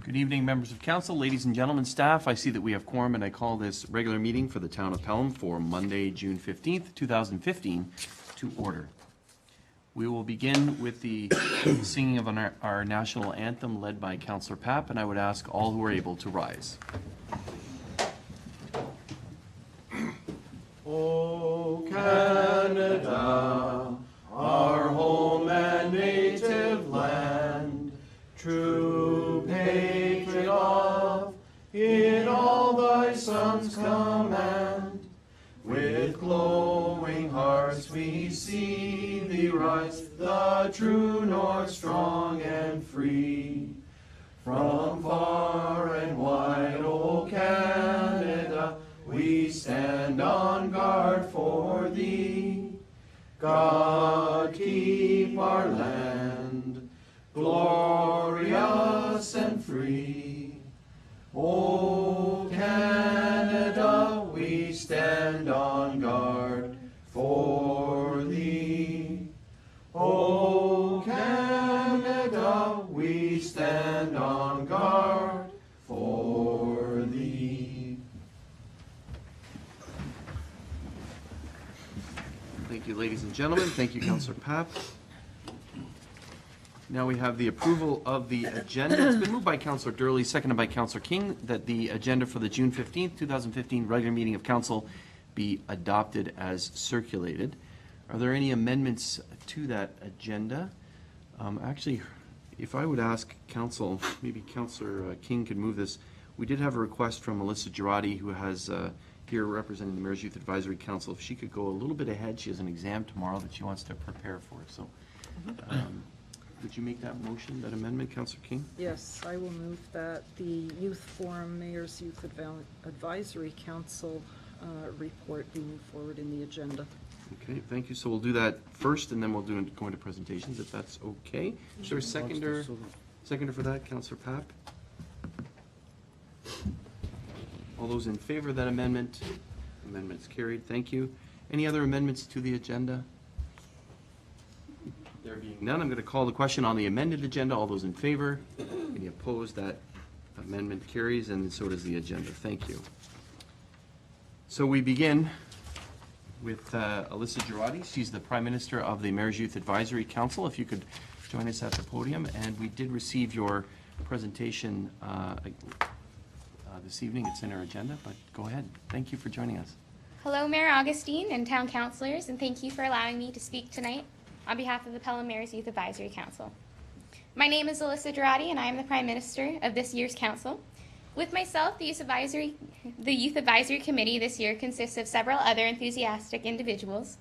Good evening, members of council, ladies and gentlemen, staff. I see that we have quorum, and I call this regular meeting for the town of Pelham for Monday, June 15th, 2015, to order. We will begin with the singing of our national anthem led by Councillor Papp, and I would ask all who are able to rise. O Canada, our home and native land, true patriot of, in all thy sons' command, with glowing hearts we see thee rise, the true north, strong and free. From far and wide, O Canada, we stand on guard for thee. God keep our land glorious and free. O Canada, we stand on guard for thee. O Canada, we stand on guard for thee. Thank you, ladies and gentlemen. Thank you, Councillor Papp. Now we have the approval of the agenda. It's been moved by Councillor Durley, seconded by Councillor King, that the agenda for the June 15th, 2015 regular meeting of council be adopted as circulated. Are there any amendments to that agenda? Actually, if I would ask council, maybe Councillor King could move this. We did have a request from Melissa Girardi, who has here representing the Mayor's Youth Advisory Council. If she could go a little bit ahead, she has an exam tomorrow that she wants to prepare for. So would you make that motion, that amendment, Councillor King? Yes, I will move that the Youth Forum Mayor's Youth Advisory Council report be moved forward in the agenda. Okay, thank you. So we'll do that first, and then we'll go into presentations, if that's okay. Is there a seconder for that, Councillor Papp? All those in favor of that amendment? Amendment's carried. Thank you. Any other amendments to the agenda? There being none, I'm going to call the question on the amended agenda. All those in favor? Any opposed? That amendment carries, and so does the agenda. Thank you. So we begin with Alyssa Girardi. She's the Prime Minister of the Mayor's Youth Advisory Council. If you could join us at the podium. And we did receive your presentation this evening. It's in our agenda, but go ahead. Thank you for joining us. Hello, Mayor Augustine and town councillors, and thank you for allowing me to speak tonight on behalf of the Pelham Mayor's Youth Advisory Council. My name is Alyssa Girardi, and I am the Prime Minister of this year's council. With myself, the Youth Advisory Committee this year consists of several other enthusiastic individuals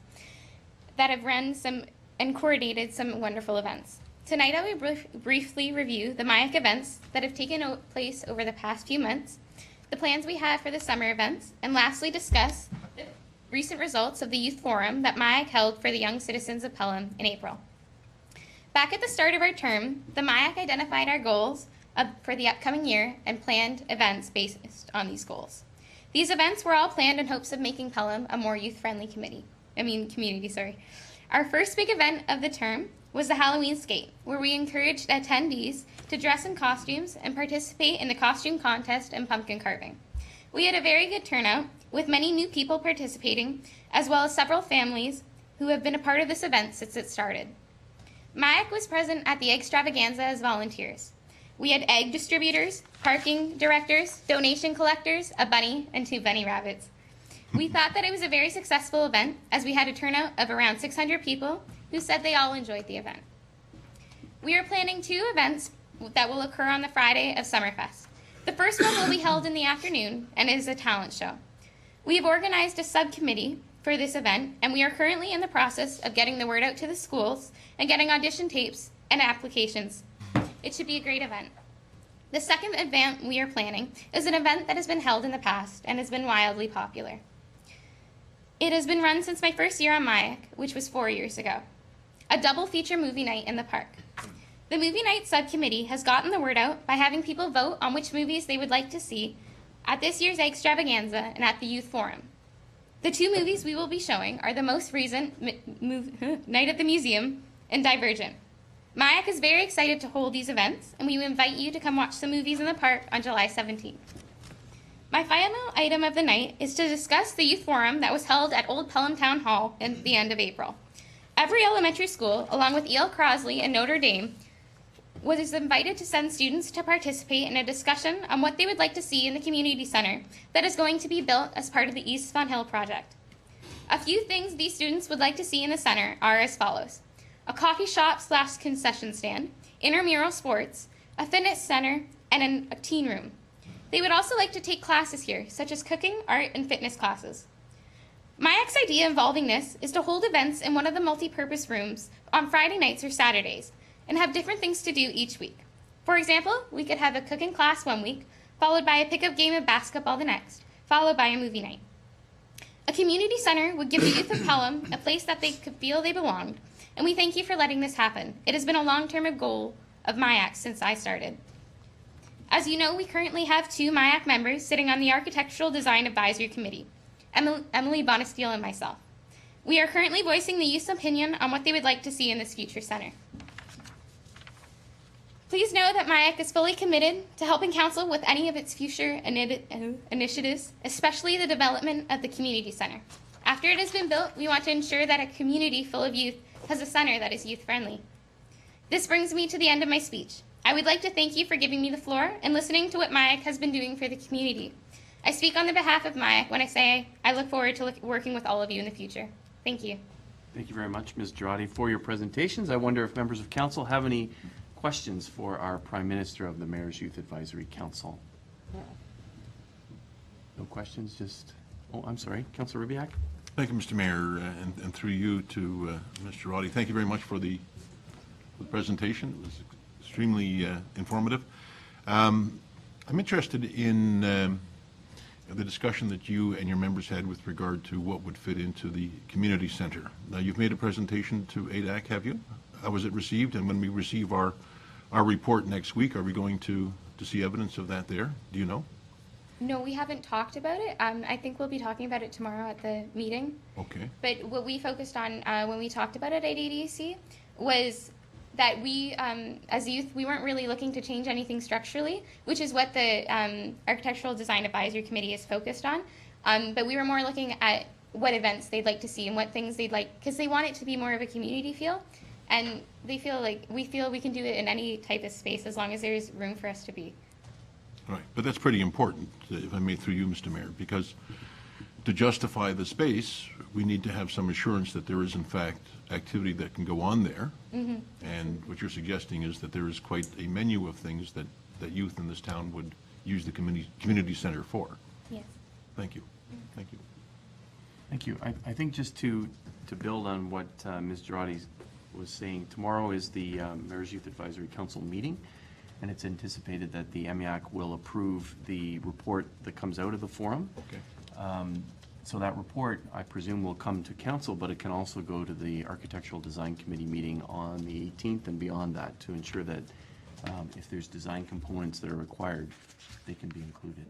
that have run and coordinated some wonderful events. Tonight, I will briefly review the MIAC events that have taken place over the past few months, the plans we have for the summer events, and lastly discuss the recent results of the Youth Forum that MIAC held for the young citizens of Pelham in April. Back at the start of our term, the MIAC identified our goals for the upcoming year and planned events based on these goals. These events were all planned in hopes of making Pelham a more youth-friendly community. Our first big event of the term was the Halloween Skate, where we encouraged attendees to dress in costumes and participate in the costume contest and pumpkin carving. We had a very good turnout, with many new people participating, as well as several families who have been a part of this event since it started. MIAC was present at the extravaganza as volunteers. We had egg distributors, parking directors, donation collectors, a bunny, and 2 bunny rabbits. We thought that it was a very successful event, as we had a turnout of around 600 people who said they all enjoyed the event. We are planning 2 events that will occur on the Friday of Summerfest. The first one will be held in the afternoon and is a talent show. We have organized a subcommittee for this event, and we are currently in the process of getting the word out to the schools and getting audition tapes and applications. It should be a great event. The second event we are planning is an event that has been held in the past and has been wildly popular. It has been run since my first year on MIAC, which was 4 years ago. A double feature movie night in the park. The movie night subcommittee has gotten the word out by having people vote on which movies they would like to see at this year's extravaganza and at the Youth Forum. The 2 movies we will be showing are the most recent Night at the Museum and Divergent. MIAC is very excited to hold these events, and we invite you to come watch some movies in the park on July 17th. My final item of the night is to discuss the youth forum that was held at Old Pelham Town Hall at the end of April. Every elementary school, along with E.L. Crosley and Notre Dame, was invited to send students to participate in a discussion on what they would like to see in the community center that is going to be built as part of the East Fun Hill project. A few things these students would like to see in the center are as follows: a coffee shop / concession stand, intramural sports, a fitness center, and a teen room. They would also like to take classes here, such as cooking, art, and fitness classes. MIAC's idea involving this is to hold events in one of the multi-purpose rooms on Friday nights or Saturdays, and have different things to do each week. For example, we could have a cooking class one week, followed by a pickup game of basketball the next, followed by a movie night. A community center would give the youth of Pelham a place that they could feel they belonged, and we thank you for letting this happen. It has been a long-term goal of MIAC since I started. As you know, we currently have 2 MIAC members sitting on the Architectural Design Advisory Committee, Emily Bonesteel and myself. We are currently voicing the youth's opinion on what they would like to see in this future center. Please know that MIAC is fully committed to helping council with any of its future initiatives, especially the development of the community center. After it has been built, we want to ensure that a community full of youth has a center that is youth-friendly. This brings me to the end of my speech. I would like to thank you for giving me the floor and listening to what MIAC has been doing for the community. I speak on the behalf of MIAC when I say I look forward to working with all of you in the future. Thank you. Thank you very much, Ms. Girardi, for your presentations. I wonder if members of council have any questions for our Prime Minister of the Mayor's Youth Advisory Council. No questions, just, oh, I'm sorry, Councilor Rybak? Thank you, Mr. Mayor, and through you to Mr. Roddy. Thank you very much for the presentation. It was extremely informative. I'm interested in the discussion that you and your members had with regard to what would fit into the community center. Now, you've made a presentation to ADAC, have you? How was it received? And when we receive our report next week, are we going to see evidence of that there? Do you know? No, we haven't talked about it. I think we'll be talking about it tomorrow at the meeting. Okay. But what we focused on when we talked about it at ADC was that we, as youth, we weren't really looking to change anything structurally, which is what the Architectural Design Advisory Committee is focused on. But we were more looking at what events they'd like to see and what things they'd like, because they want it to be more of a community feel. And they feel like we can do it in any type of space as long as there's room for us to be. All right, but that's pretty important, if I may, through you, Mr. Mayor, because to justify the space, we need to have some assurance that there is, in fact, activity that can go on there. Mm-hmm. And what you're suggesting is that there is quite a menu of things that youth in this town would use the community center for. Yes. Thank you. Thank you. Thank you. I think just to build on what Ms. Girardi was saying, tomorrow is the Mayor's Youth Advisory Council meeting, and it's anticipated that the MEAC will approve the report that comes out of the forum. Okay. So that report, I presume, will come to council, but it can also go to the Architectural Design Committee meeting on the 18th and beyond that to ensure that if there's design components that are required, they can be included.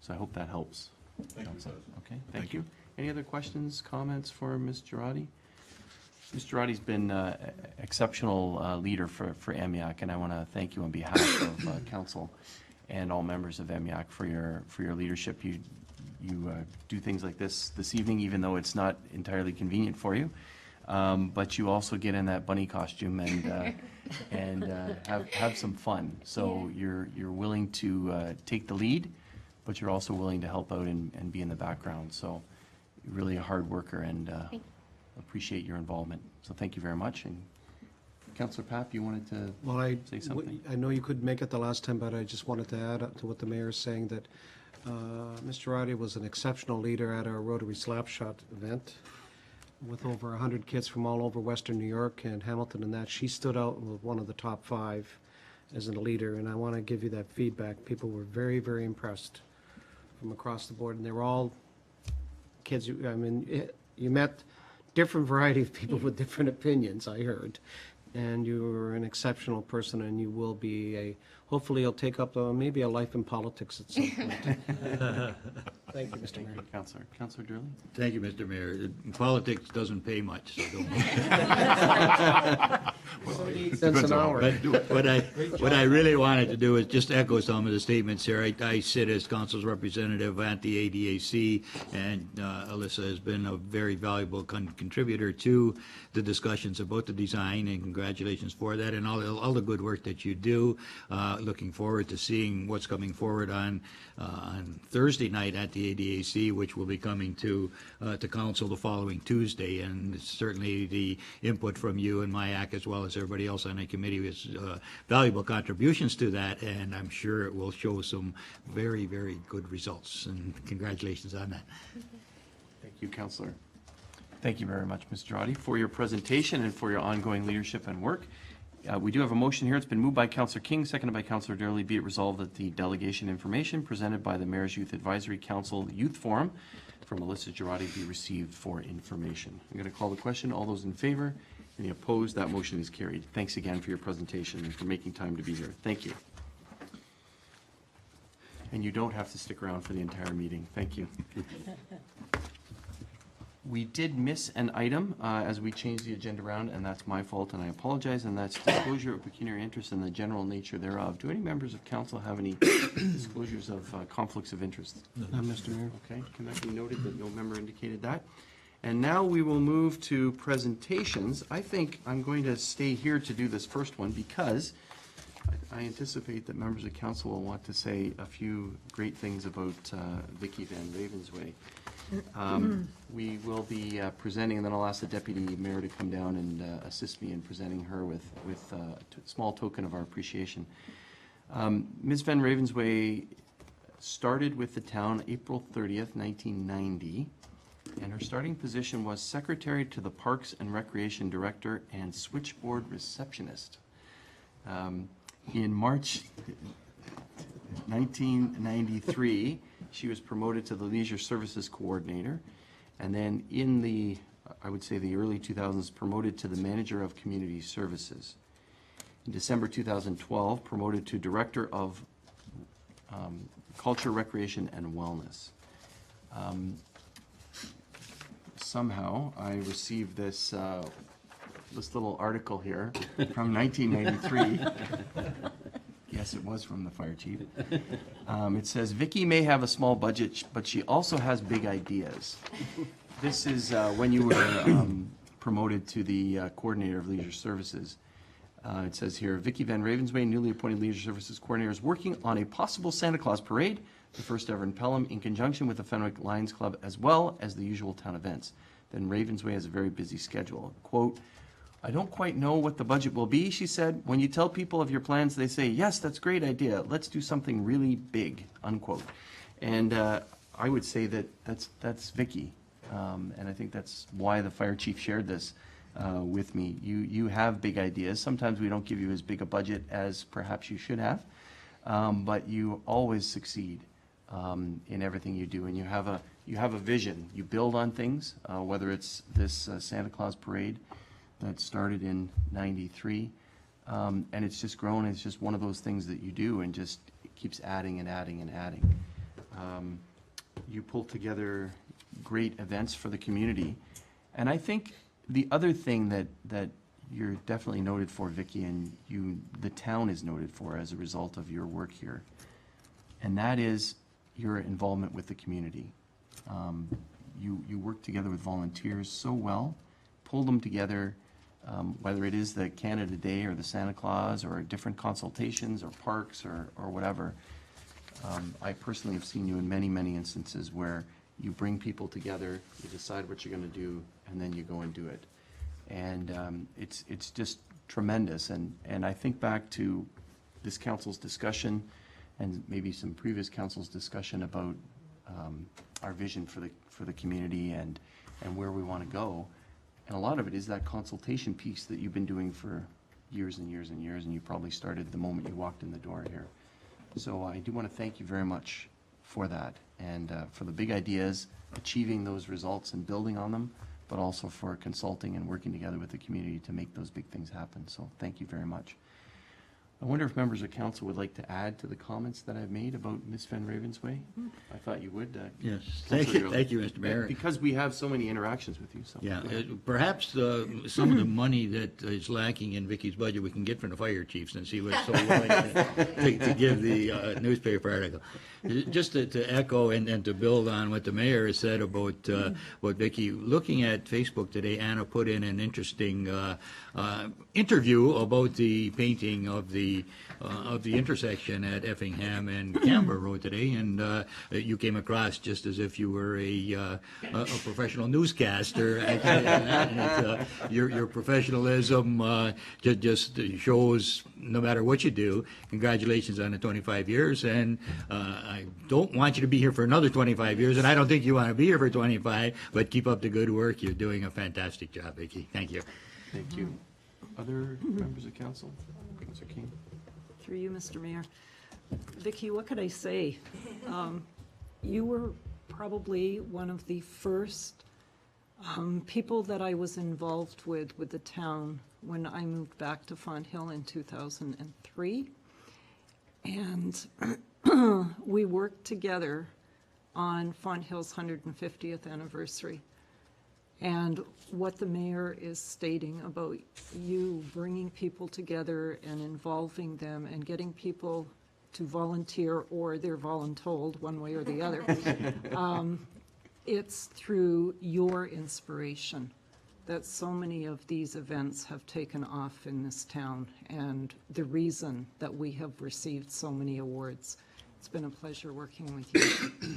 So I hope that helps. Thank you. Okay, thank you. Any other questions, comments for Ms. Girardi? Ms. Girardi's been an exceptional leader for MEAC, and I want to thank you on behalf of council and all members of MEAC for your leadership. You do things like this evening, even though it's not entirely convenient for you. But you also get in that bunny costume and have some fun. So you're willing to take the lead, but you're also willing to help out and be in the background. So you're really a hard worker, and appreciate your involvement. So thank you very much. And Councillor Papp, you wanted to say something? I know you couldn't make it the last time, but I just wanted to add up to what the mayor is saying, that Mr. Roddy was an exceptional leader at our Rotary Slapshot event with over 100 kids from all over Western New York and Hamilton and that. She stood out with one of the top 5 as a leader, and I want to give you that feedback. People were very, very impressed from across the board, and they were all kids. I mean, you met different variety of people with different opinions, I heard. And you were an exceptional person, and you will be hopefully you'll take up maybe a life in politics at some point. Thank you, Mr. Thank Mayor. you, Councillor. Councillor Durley? Thank you, Mr. Mayor. Politics doesn't pay much, so don't. Cents an hour. But what I really wanted to do is just echo some of the statements here. I sit as council's representative at the ADAC, and Alyssa has been a very valuable contributor to the discussions about the design, and congratulations for that, and all the good work that you do. Looking forward to seeing what's coming forward on Thursday night at the ADAC, which will be coming to council the following Tuesday, and certainly the input from you and MIAC as well as everybody else on the committee is valuable contributions to that, and I'm sure it will show some very, very good results, and congratulations on that. Thank you, Councillor. Thank you very much, Mr. Girardi, for your presentation and for your ongoing leadership and work. We do have a motion here. It's been moved by Councillor King, seconded by Councillor Durley. Be it resolved that the delegation information presented by the Mayor's Youth Advisory Council Youth Forum from Melissa Girardi be received for information. I'm going to call the question. All those in favor? Any opposed? That motion is carried. Thanks again for your presentation and for making time to be here. Thank you. And you don't have to stick around for the entire meeting. Thank you. We did miss an item as we changed the agenda around, and that's my fault, and I apologize, and that's disclosure of pecuniary interest and the general nature thereof. Do any members of council have any disclosures of conflicts of interest? Mr. Mayor. Okay, can that be noted that no member indicated that? And now we will move to presentations. I think I'm going to stay here to do this first one because I anticipate that members of council will want to say a few great things about Vicky Van Ravensway. We will be presenting, and then I'll ask the deputy mayor to come down and assist me in presenting her with a small token of our appreciation. Ms. Van Ravensway started with the town April 30th, 1990, and her starting position was secretary to the Parks and Recreation Director and switchboard receptionist. In March 1993, she was promoted to the Leisure Services Coordinator, and then in the, I would say the early 2000s, promoted to the Manager of Community Services. In December 2012, promoted to Director of Culture, Recreation, and Wellness. Somehow, I received this little article here from 1993. Yes, it was from the fire chief. It says, Vicky may have a small budget, but she also has big ideas. This is when you were promoted to the coordinator of leisure services. It says here, Vicky Van Ravensway, newly appointed leisure services coordinator, is working on a possible Santa Claus parade, the first ever in Pelham, in conjunction with the Fenwick Lions Club, as well as the usual town events. Then Ravensway has a very busy schedule. Quote, I don't quite know what the budget will be, she said. When you tell people of your plans, they say, yes, that's a great idea. Let's do something really big, unquote. And I would say that that's Vicky. And I think that's why the fire chief shared this with me. You have big ideas. Sometimes we don't give you as big a budget as perhaps you should have, but you always succeed in everything you do. And you have a vision. You build on things, whether it's this Santa Claus parade that started in '93, and it's just grown. It's just one of those things that you do, and just it keeps adding and adding and adding. You pull together great events for the community, and I think the other thing that you're definitely noted for, Vicky, and the town is noted for as a result of your work here, and that is your involvement with the community. You work together with volunteers so well, pull them together. Whether it is the Canada Day or the Santa Claus or different consultations or parks or whatever. I personally have seen you in many, many instances where you bring people together, you decide what you're going to do, and then you go and do it. And it's just tremendous. And I think back to this council's discussion and maybe some previous council's discussion about our vision for the community and where we want to go. And a lot of it is that consultation piece that you've been doing for years and years and years, and you probably started the moment you walked in the door here. So I do want to thank you very much for that, and for the big ideas, achieving those results and building on them, but also for consulting and working together with the community to make those big things happen. So thank you very much. I wonder if members of council would like to add to the comments that I've made about Miss Van Ravensway? I thought you would. Yes, Councillor thank you, Mr. Mayor. Because we have so many interactions with you, so. Yeah, perhaps some of the money that is lacking in Vicky's budget we can get from the fire chief since he was so willing to give the newspaper article. Just to echo and to build on what the mayor has said about Vicky, looking at Facebook today, Anna put in an interesting interview about the painting of the intersection at Effingham and Canberra Road today, and you came across just as if you were a professional newscaster. And your professionalism just shows no matter what you do. Congratulations on the 25 years, and I don't want you to be here for another 25 years, and I don't think you want to be here for 25, but keep up the good work. You're doing a fantastic job, Vicky. Thank you. Thank you. Other members of council? Councillor King? Through you, Mr. Mayor. Vicky, what could I say? You were probably one of the first people that I was involved with the town when I moved back to Fonthill in 2003. And we worked together on Fonthill's 150th anniversary. And what the mayor is stating about you bringing people together and involving them and getting people to volunteer, or they're voluntold, one way or the other, it's through your inspiration that so many of these events have taken off in this town, and the reason that we have received so many awards. It's been a pleasure working with you.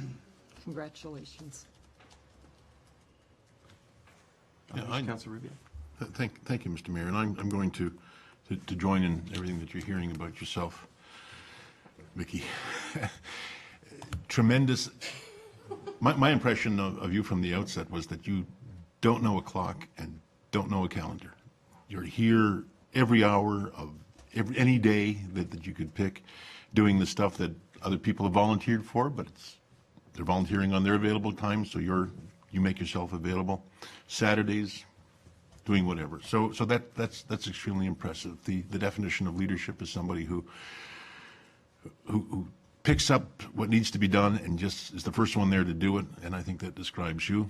Congratulations. Yeah, Councillor Rubio? Thank you, Mr. Mayor, and I'm going to join in everything that you're hearing about yourself, Vicky. Tremendous. My impression of you from the outset was that you don't know a clock and don't know a calendar. You're here every hour of any day that you could pick, doing the stuff that other people have volunteered for, but they're volunteering on their available time, so you make yourself available. Saturdays, doing whatever. So that's extremely impressive. The definition of leadership is somebody who picks up what needs to be done and just is the first one there to do it, and I think that describes you.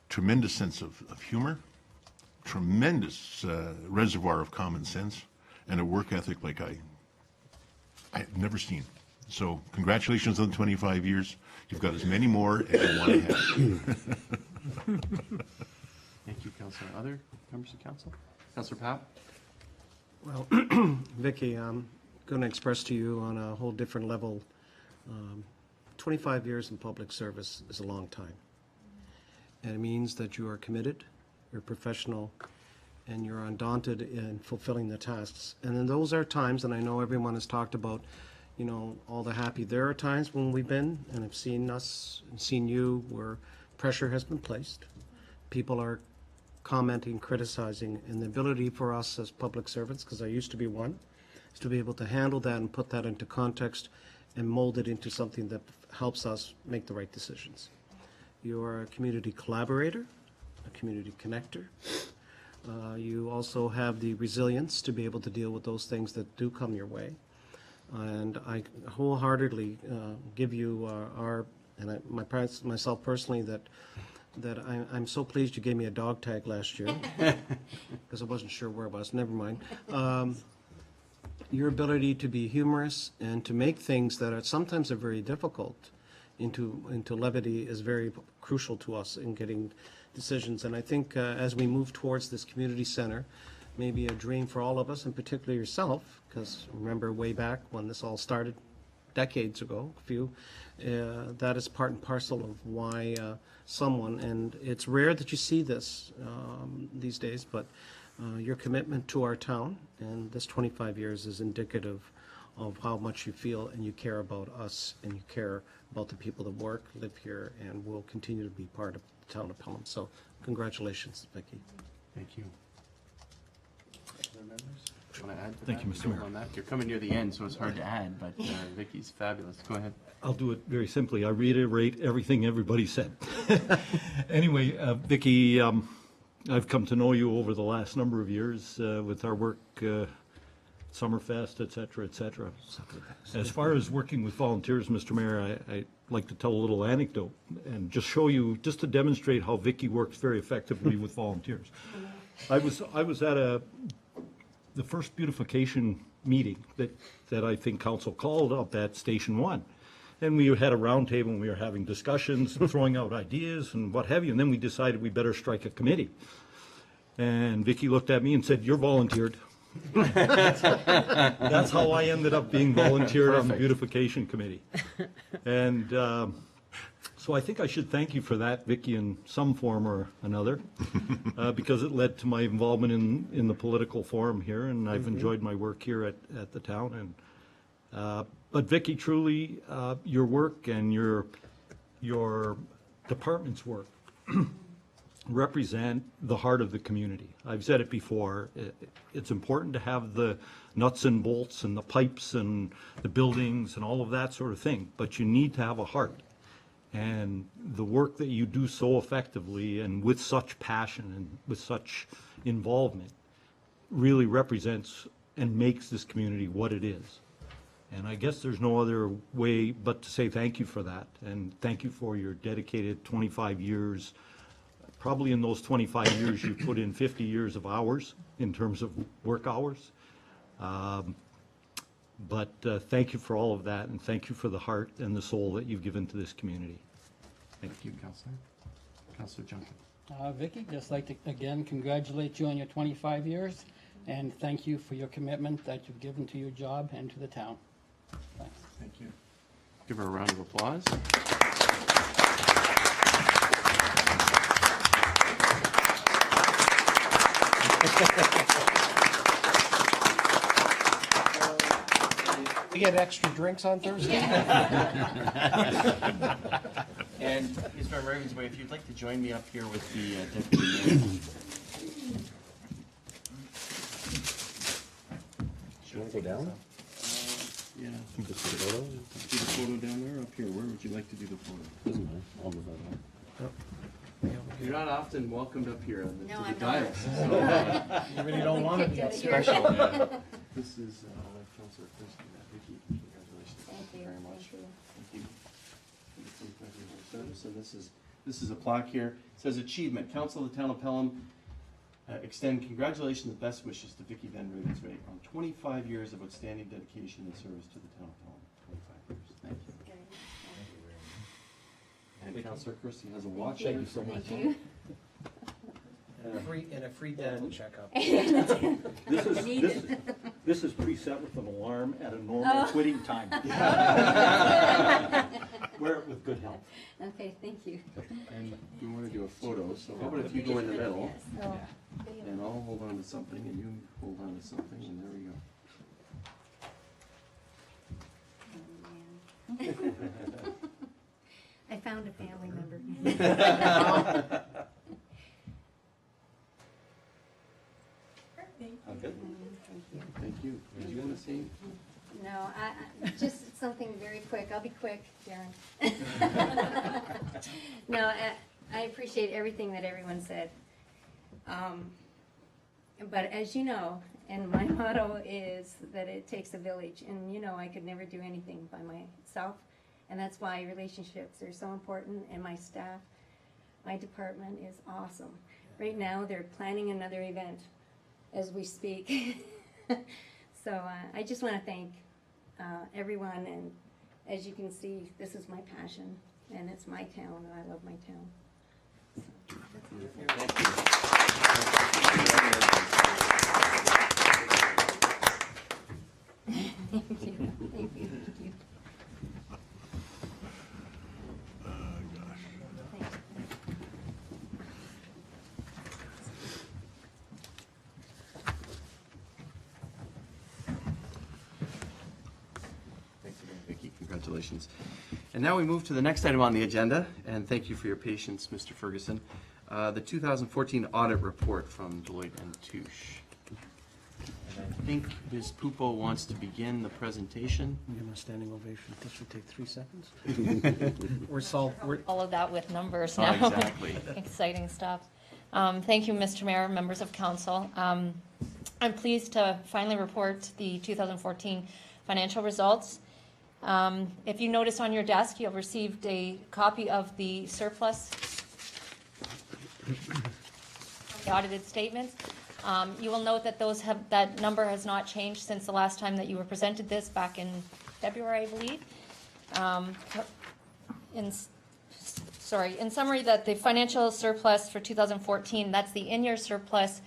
Tremendous sense of humor, tremendous reservoir of common sense, and a work ethic like I've never seen. So congratulations on the 25 years. You've got as many more as you want to have. Thank you, Councillor. Other members of council? Councillor Papp? Well, Vicky, I'm going to express to you on a whole different level, 25 years in public service is a long time. And it means that you are committed, you're professional, and you're undaunted in fulfilling the tasks. And then those are times, and I know everyone has talked about, you know, all the happy. There are times when we've been, and have seen us, and seen you, where pressure has been placed. People are commenting, criticizing, and the ability for us as public servants, because I used to be one, is to be able to handle that and put that into context and mold it into something that helps us make the right decisions. You are a community collaborator, a community connector. You also have the resilience to be able to deal with those things that do come your way. And I wholeheartedly give you myself personally, that I'm so pleased you gave me a dog tag last year, because I wasn't sure where I was. Never mind. Your ability to be humorous and to make things that are sometimes are very difficult into levity is very crucial to us in getting decisions. And I think as we move towards this community center, maybe a dream for all of us, and particularly yourself, because remember way back when this all started decades ago, that is part and parcel of why someone, and it's rare that you see this these days, but your commitment to our town and this 25 years is indicative of how much you feel and you care about us, and you care about the people that work, live here, and will continue to be part of the town of Pelham. So congratulations, Vicky. Thank you. Other members? Want to add to Thank you, Mr. Mayor. On that? You're coming near the end, so it's hard to add, but Vicky's fabulous. Go ahead. I'll do it very simply. I reiterate everything everybody said. Anyway, Vicky, I've come to know you over the last number of years with our work Summerfest, et cetera, et cetera. As far as working with volunteers, Mr. Mayor, I'd like to tell a little anecdote and just show you, just to demonstrate how Vicky works very effectively with volunteers. I was at the first beautification meeting that I think council called up at Station 1. And we had a round table and we were having discussions, throwing out ideas and what have you. And then we decided we better strike a committee. And Vicky looked at me and said, "You're volunteered." That's how I ended up being volunteered on the beautification committee. And so I think I should thank you for that, Vicky, in some form or another, because it led to my involvement in the political forum here, and I've enjoyed my work here at the town. And but Vicky, truly, your work and your department's work represent the heart of the community. I've said it before, it's important to have the nuts and bolts and the pipes and the buildings and all of that sort of thing, but you need to have a heart. And the work that you do so effectively and with such passion and with such involvement really represents and makes this community what it is. And I guess there's no other way but to say thank you for that, and thank you for your dedicated 25 years. Probably in those 25 years, you put in 50 years of hours in terms of work hours. But thank you for all of that, and thank you for the heart and the soul that you've given to this community. Thank you, Councillor. Councillor Junkin. Vicky, just like to again congratulate you on your 25 years and thank you for your commitment that you've given to your job and to the town. Thanks. Thank you. Give her a round of applause. We get extra drinks on Thursday? And Ms. Van Ravensway, if you'd like to join me up here with the deputy mayor. Do you want to go down? Yeah. Just the photo? Do the photo down there, up here. Where would you like to do the photo? Doesn't matter. I'll move that You're not often welcomed up here on the, No, to the I'm not. dais. So, You really don't want to be Kicked out of upset. here. special. This is Councillor Christie. Vicky, congratulations. Thank you. Very much. Thank you. Thank you. So this is a plaque here. It says achievement. Council of the Town of Pelham extend congratulations and best wishes to Vicky Van Ravensway on 25 years of outstanding dedication and service to the Town of Pelham. 25 years. Thank you. And Councillor Christie has a watch. Thank you so much. Thank you. And a free dental checkup. This is preset with an alarm at a normal quitting time. Wear it with good health. Okay, thank you. And we want to do a photo, so how about if you go in the middle, Yes. Oh, and I'll hold on to something, and you hold on to something, and there we go. oh, man. I found a family member. Okay. Thank you. Thank you. Did you want to say? No, I just something very quick. I'll be quick, Darren. No, I appreciate everything that everyone said. But as you know, and my motto is that it takes a village, and you know I could never do anything by myself, and that's why relationships are so important, and my staff, my department is awesome. Right now, they're planning another event as we speak. So I just want to thank everyone, and as you can see, this is my passion, and it's my town, and I love my town. Thank you. Thank you. Thank you. Thanks again, Vicki. Congratulations. And now we move to the next item on the agenda, and thank you for your patience, Mr. Ferguson. The 2014 audit report from Deloitte and Touche. And I think Ms. Pupo wants to begin the presentation. Give him a standing ovation. This should take 3 seconds. We're All of that with numbers Oh, now. exactly. Exciting stuff. Thank you, Mr. Mayor, members of council. I'm pleased to finally report the 2014 financial results. If you notice on your desk, you've received a copy of the surplus, the audited statements. You will note that that number has not changed since the last time that you were presented this back in February, I believe. In summary, that the financial surplus for 2014, that's the in-year surplus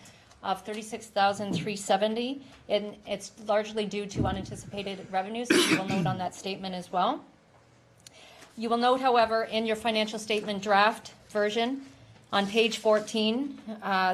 of $36,370, and it's largely due to unanticipated revenues, as you will note on that statement as well. You will note, however, in your financial statement draft version, on page 14,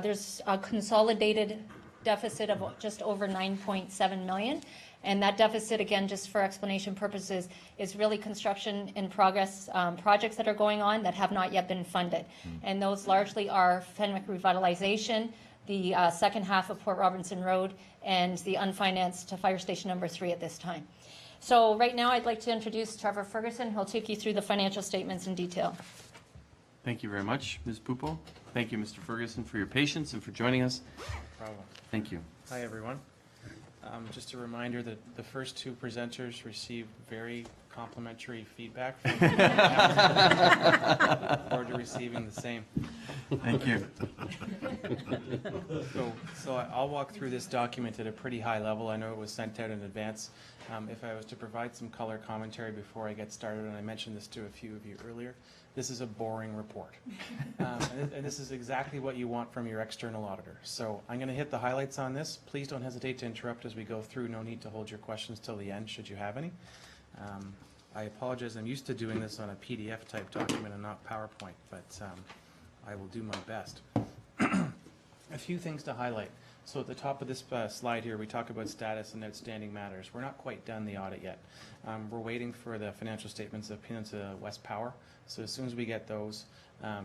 there's a consolidated deficit of just over $9.7 million. And that deficit, again, just for explanation purposes, is really construction in progress projects that are going on that have not yet been funded. And those largely are Fenwick Revitalization, the second half of Port Robertson Road, and the unfinanced Fire Station number 3 at this time. So right now I'd like to introduce Trevor Ferguson, who'll take you through the financial statements in detail. Thank you very much, Ms. Pupo. Thank you, Mr. Ferguson, for your patience and for joining us. No problem. Thank you. Hi, everyone. Just a reminder that the first two presenters received very complimentary feedback from me. Look forward to receiving the same. Thank you. So I'll walk through this document at a pretty high level. I know it was sent out in advance. If I was to provide some color commentary before I get started, and I mentioned this to a few of you earlier, this is a boring report. And this is exactly what you want from your external auditor. So I'm going to hit the highlights on this. Please don't hesitate to interrupt as we go through. No need to hold your questions till the end, should you have any. I apologize. I'm used to doing this on a PDF type document and not PowerPoint, but I will do my best. A few things to highlight. So at the top of this slide here, we talk about status and outstanding matters. We're not quite done the audit yet. We're waiting for the financial statements of Peninsula West Power. So as soon as we get those,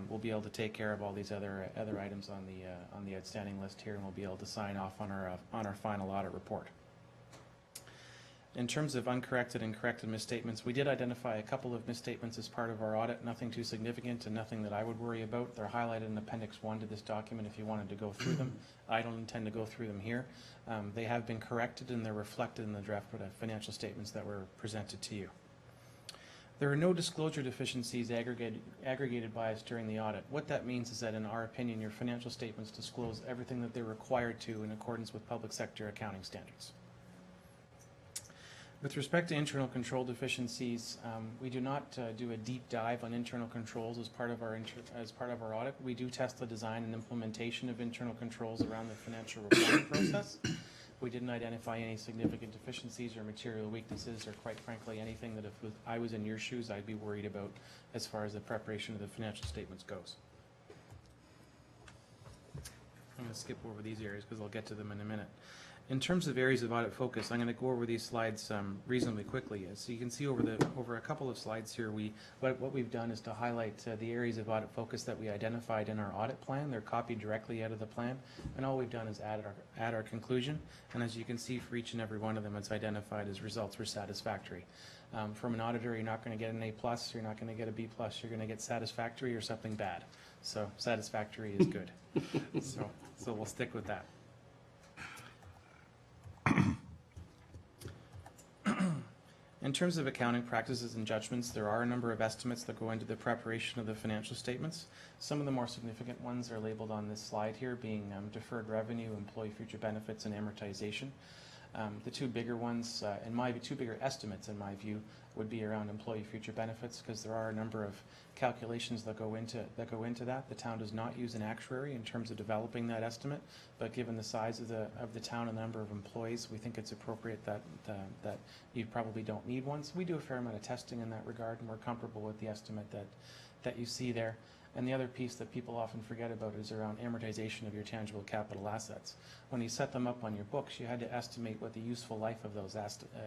we'll be able to take care of all these other items on the outstanding list here, and we'll be able to sign off on our final audit report. In terms of uncorrected and corrected misstatements, we did identify a couple of misstatements as part of our audit, nothing too significant and nothing that I would worry about. They're highlighted in Appendix 1 to this document if you wanted to go through them. I don't intend to go through them here. They have been corrected and they're reflected in the draft financial statements that were presented to you. There are no disclosure deficiencies aggregated by us during the audit. What that means is that, in our opinion, your financial statements disclose everything that they're required to in accordance with public sector accounting standards. With respect to internal control deficiencies, we do not do a deep dive on internal controls as part of our audit. We do test the design and implementation of internal controls around the financial reporting process. We didn't identify any significant deficiencies or material weaknesses, or quite frankly anything that if I was in your shoes I'd be worried about as far as the preparation of the financial statements goes. I'm going to skip over these areas because I'll get to them in a minute. In terms of areas of audit focus, I'm going to go over these slides reasonably quickly. So you can see over a couple of slides here, what we've done is to highlight the areas of audit focus that we identified in our audit plan. They're copied directly out of the plan, and all we've done is add our conclusion. And as you can see, for each and every one of them, it's identified as results were satisfactory. From an auditor, you're not going to get an A+, you're not going to get a B+, you're going to get satisfactory or something bad. So satisfactory is good. So we'll stick with that. In terms of accounting practices and judgments, there are a number of estimates that go into the preparation of the financial statements. Some of the more significant ones are labeled on this slide here, being deferred revenue, employee future benefits, and amortization. The two bigger ones, two bigger estimates in my view, would be around employee future benefits, because there are a number of calculations that go into that. The town does not use an actuary in terms of developing that estimate, but given the size of the town and number of employees, we think it's appropriate that you probably don't need one. So we do a fair amount of testing in that regard, and we're comfortable with the estimate that you see there. And the other piece that people often forget about is around amortization of your tangible capital assets. When you set them up on your books, you had to estimate what the useful life of those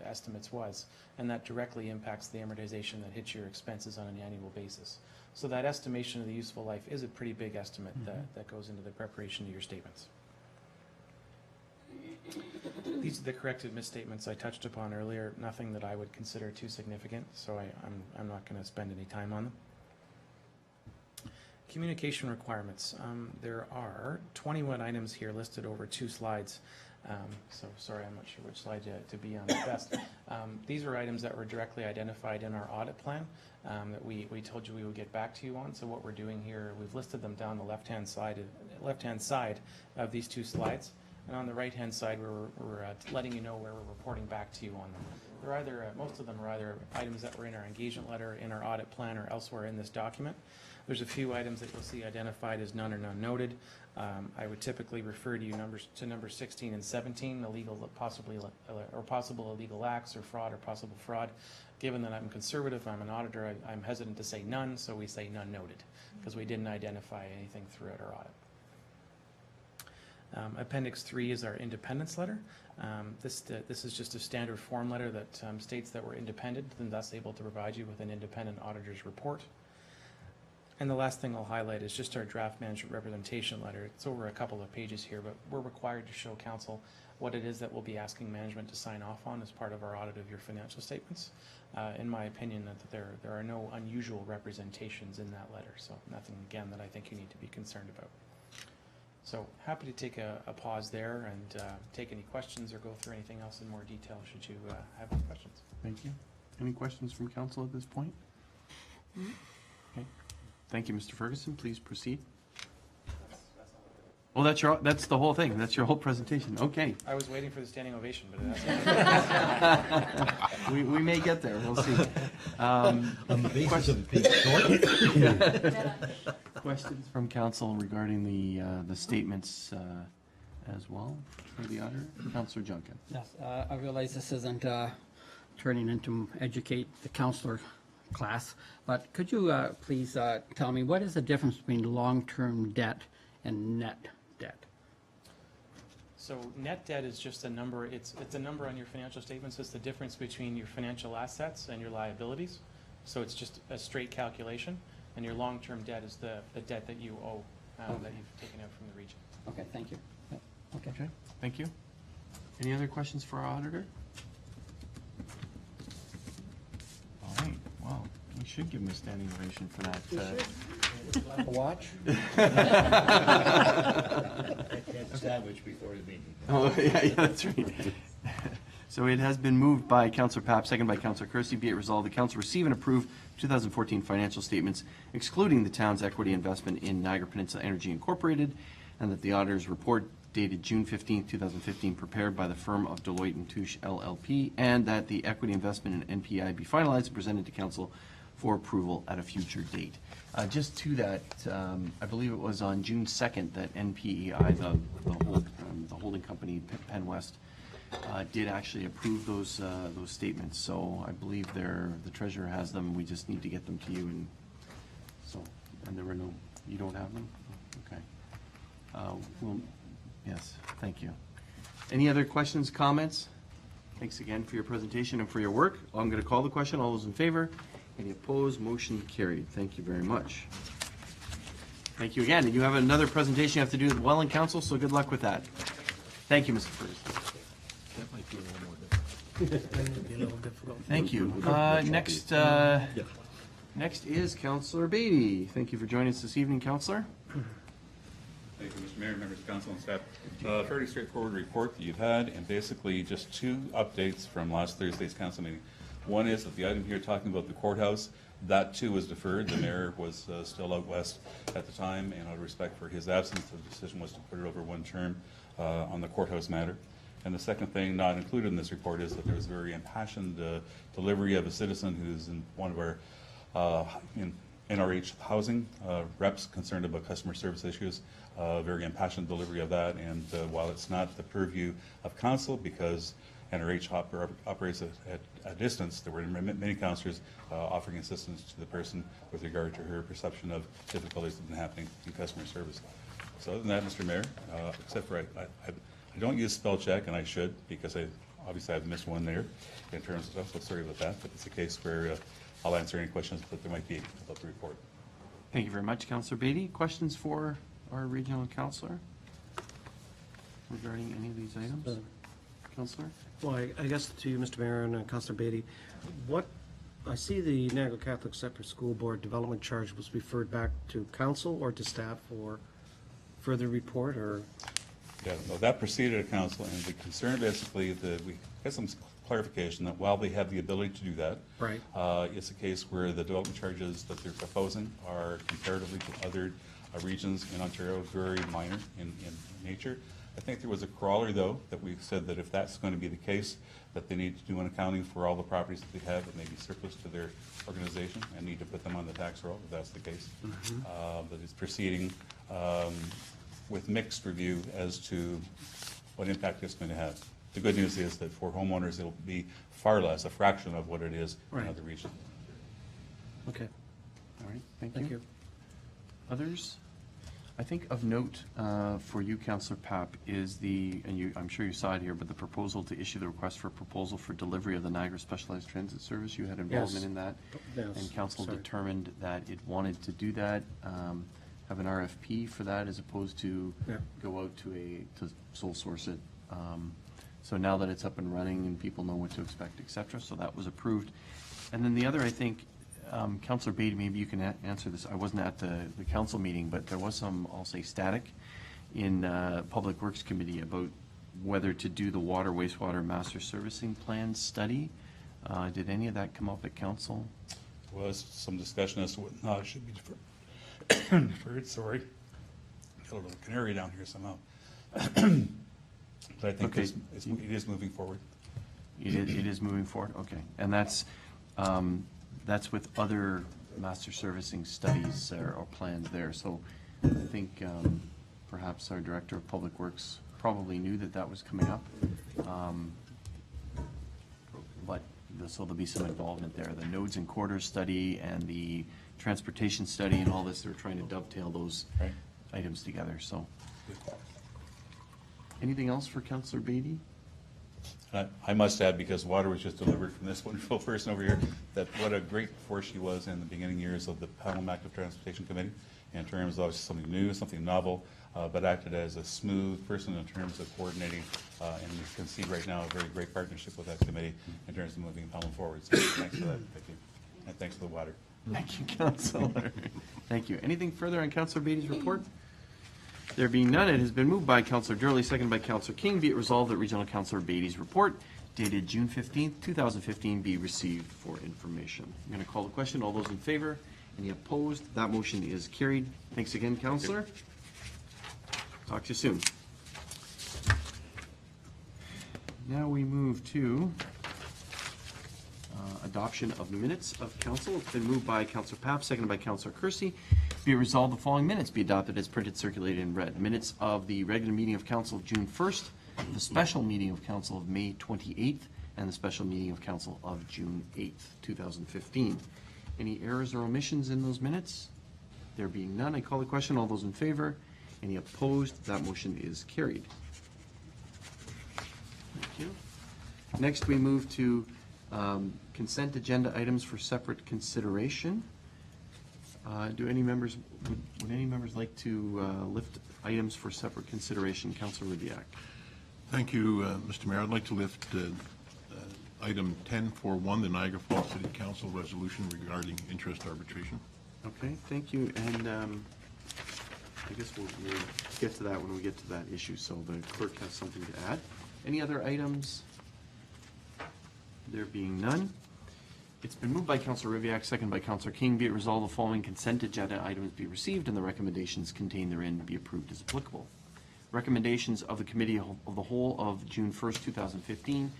estimates was, and that directly impacts the amortization that hits your expenses on an annual basis. So that estimation of the useful life is a pretty big estimate that goes into the preparation of your statements. These are the corrected misstatements I touched upon earlier, nothing that I would consider too significant, so I'm not going to spend any time on them. Communication requirements. There are 21 items here listed over 2 slides. So sorry, I'm not sure which slide to be on best. These are items that were directly identified in our audit plan that we told you we would get back to you on. So what we're doing here, we've listed them down the left-hand side of these 2 slides. And on the right-hand side, we're letting you know where we're reporting back to you on them. They're either, most of them are either items that were in our engagement letter, in our audit plan, or elsewhere in this document. There's a few items that you'll see identified as none or none noted. I would typically refer to you to numbers 16 and 17, possible illegal acts or fraud or possible fraud. Given that I'm conservative, I'm an auditor, I'm hesitant to say none, so we say none noted, because we didn't identify anything throughout our audit. Appendix 3 is our independence letter. This is just a standard form letter that states that we're independent and thus able to provide you with an independent auditor's report. And the last thing I'll highlight is just our draft management representation letter. It's over a couple of pages here, but we're required to show council what it is that we'll be asking management to sign off on as part of our audit of your financial statements. In my opinion, that there are no unusual representations in that letter, so nothing, again, that I think you need to be concerned about. So happy to take a pause there and take any questions or go through anything else in more detail should you have any questions. Thank you. Any questions from council at this point? Okay. Thank you, Mr. Ferguson. Please proceed. Oh, that's the whole thing. That's your whole presentation. Okay. I was waiting for the standing ovation, but that's we may get there. We'll see. On the basis of it being short? Questions from council regarding the statements as well for the auditor? Councillor Junkin. Yes, I realize this isn't turning into educate the counselor class, but could you please tell me what is the difference between long-term debt and net debt? So net debt is just a number. It's a number on your financial statements. It's the difference between your financial assets and your liabilities. So it's just a straight calculation. And your long-term debt is the debt that you owe that you've taken out from the region. Okay, thank you. Yep, okay. Okay, thank you. Any other questions for our auditor? All right, well, we should give him a standing ovation for that. Watch. Sandwich before the meeting. Oh, yeah, that's right. So it has been moved by Councillor Papp, second by Councillor Kersey. Be it resolved, the council receive and approve 2014 financial statements, excluding the town's equity investment in Niagara Peninsula Energy Incorporated, and that the auditor's report dated June 15, 2015, prepared by the firm of Deloitte & Touche LLP, and that the equity investment in NPI be finalized and presented to council for approval at a future date. Just to that, I believe it was on June 2nd that NPEI, the holding company, Penn West, did actually approve those statements. So I believe the treasurer has them. We just need to get them to you, and there were no. You don't have them? Okay. Well, yes. Thank you. Any other questions, comments? Thanks again for your presentation and for your work. I'm going to call the question. All those in favor? Any opposed? Motion carried. Thank you very much. Thank you again. And you have another presentation you have to do with Welland Council, so good luck with that. Thank you, Mr. Ferguson. That might be a little more difficult. Thank you. Next is Councillor Beatty. Thank you for joining us this evening, Councillor. Thank you, Mr. Mayor, members of council and staff. Fairly straightforward report that you've had, and basically just 2 updates from last Thursday's council meeting. One is that the item here talking about the courthouse, that too was deferred. The mayor was still out west at the time, and out of respect for his absence, the decision was to put it over one term on the courthouse matter. And the second thing not included in this report is that there was a very impassioned delivery of a citizen who's in one of our in NRH housing reps concerned about customer service issues. Very impassioned delivery of that, and while it's not the purview of council because NRH operates at a distance, there were many councillors offering assistance to the person with regard to her perception of difficulties that have been happening in customer service. So other than that, Mr. Mayor, except for I don't use spell check, and I should, because obviously I've missed one there in terms of stuff, so sorry about that, but it's a case where I'll answer any questions that there might be about the report. Thank you very much, Councillor Beatty. Questions for our regional councillor regarding any of these items? Councillor? Well, I guess to you, Mr. Mayor and Councillor Beatty, what I see the Niagara Catholic Separate School Board Development Charge was referred back to council or to staff for further report, or? Yeah, well, that proceeded at council, and the concern basically that we get some clarification that while they have the ability to do that, Right. It's a case where the development charges that they're proposing are comparatively to other regions in Ontario very minor in nature. I think there was a corollary, though, that we said that if that's going to be the case, that they need to do an accounting for all the properties that they have that may be surplus to their organization and need to put them on the tax roll, if that's the case. But it's proceeding with mixed review as to what impact it's going to have. The good news is that for homeowners, it'll be far less, a fraction of what it is Right. in other regions. Okay, All right, thank thank you. you. Others? I think of note for you, Councillor Papp, is I'm sure you saw it here, but the proposal to issue the request for proposal for delivery of the Niagara Specialized Transit Service. You had involvement Yes. in that. Yes, And council sorry. determined that it wanted to do that, have an RFP for that as opposed to Yeah. go out to sole source it. So now that it's up and running and people know what to expect, et cetera, so that was approved. And then the other, I think, Councillor Beatty, maybe you can answer this. I wasn't at the council meeting, but there was some, I'll say, static in Public Works Committee about whether to do the water wastewater master servicing plan study. Did any of that come up at council? There was some discussion as to what not should be deferred, sorry. Got a little canary down here somehow. But I think Okay. it is moving forward. It is moving forward, okay. And that's with other master servicing studies or plans there. So I think perhaps our Director of Public Works probably knew that that was coming up. But so there'll be some involvement there. The nodes and quarters study and the transportation study and all this, they're trying to dovetail those Right. items together, so. Anything else for Councillor Beatty? I must add, because water was just delivered from this wonderful person over here, that what a great force she was in the beginning years of the Pelham Active Transportation Committee, in terms of something new, something novel, but acted as a smooth person in terms of coordinating, and you can see right now a very great partnership with that committee in terms of moving Pelham forward. So thanks for that, Vicki, and thanks for the water. Thank you, Councillor. Thank you. Anything further on Councillor Beatty's report? There being none, it has been moved by Councillor Durley, seconded by Councillor King. Be it resolved that Regional Councillor Beatty's report dated June 15th, 2015 be received for information. I'm going to call the question. All those in favor? Any opposed? That motion is carried. Thanks again, Councillor. Talk to you soon. Now we move to adoption of minutes of council. It's been moved by Councillor Papp, seconded by Councillor Kersey. Be it resolved, the following minutes be adopted as printed, circulated, and read. Minutes of the regular meeting of council of June 1st, the special meeting of council of May 28th, and the special meeting of council of June 8th, 2015. Any errors or omissions in those minutes? There being none, I call the question. All those in favor? Any opposed? That motion is carried. Thank you. Next, we move to consent agenda items for separate consideration. Would any members like to lift items for separate consideration? Councillor Ribbiak. Thank you, Mr. Mayor. I'd like to lift item 10.4.1, the Niagara Falls City Council resolution regarding interest arbitration. Okay, thank you. And I guess we'll get to that when we get to that issue, so the clerk has something to add. Any other items? There being none. It's been moved by Councillor Ribbiak, seconded by Councillor King. Be it resolved, the following consent agenda items be received and the recommendations contained therein be approved as applicable. Recommendations of the Committee of the Whole of June 1st, 2015,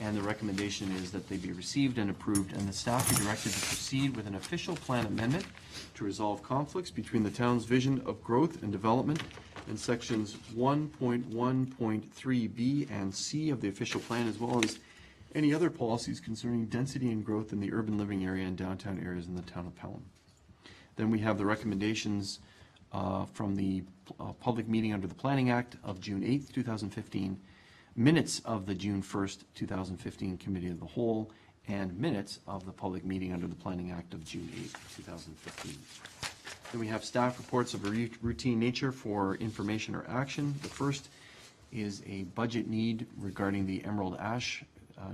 and the recommendation is that they be received and approved, and the staff be directed to proceed with an official plan amendment to resolve conflicts between the town's vision of growth and development and sections 1.1.3b and c of the official plan, as well as any other policies concerning density and growth in the urban living area and downtown areas in the town of Pelham. Then we have the recommendations from the public meeting under the Planning Act of June 8th, 2015, minutes of the June 1st, 2015 Committee of the Whole, and minutes of the public meeting under the Planning Act of June 8th, 2015. Then we have staff reports of a routine nature for information or action. The first is a budget need regarding the Emerald Ash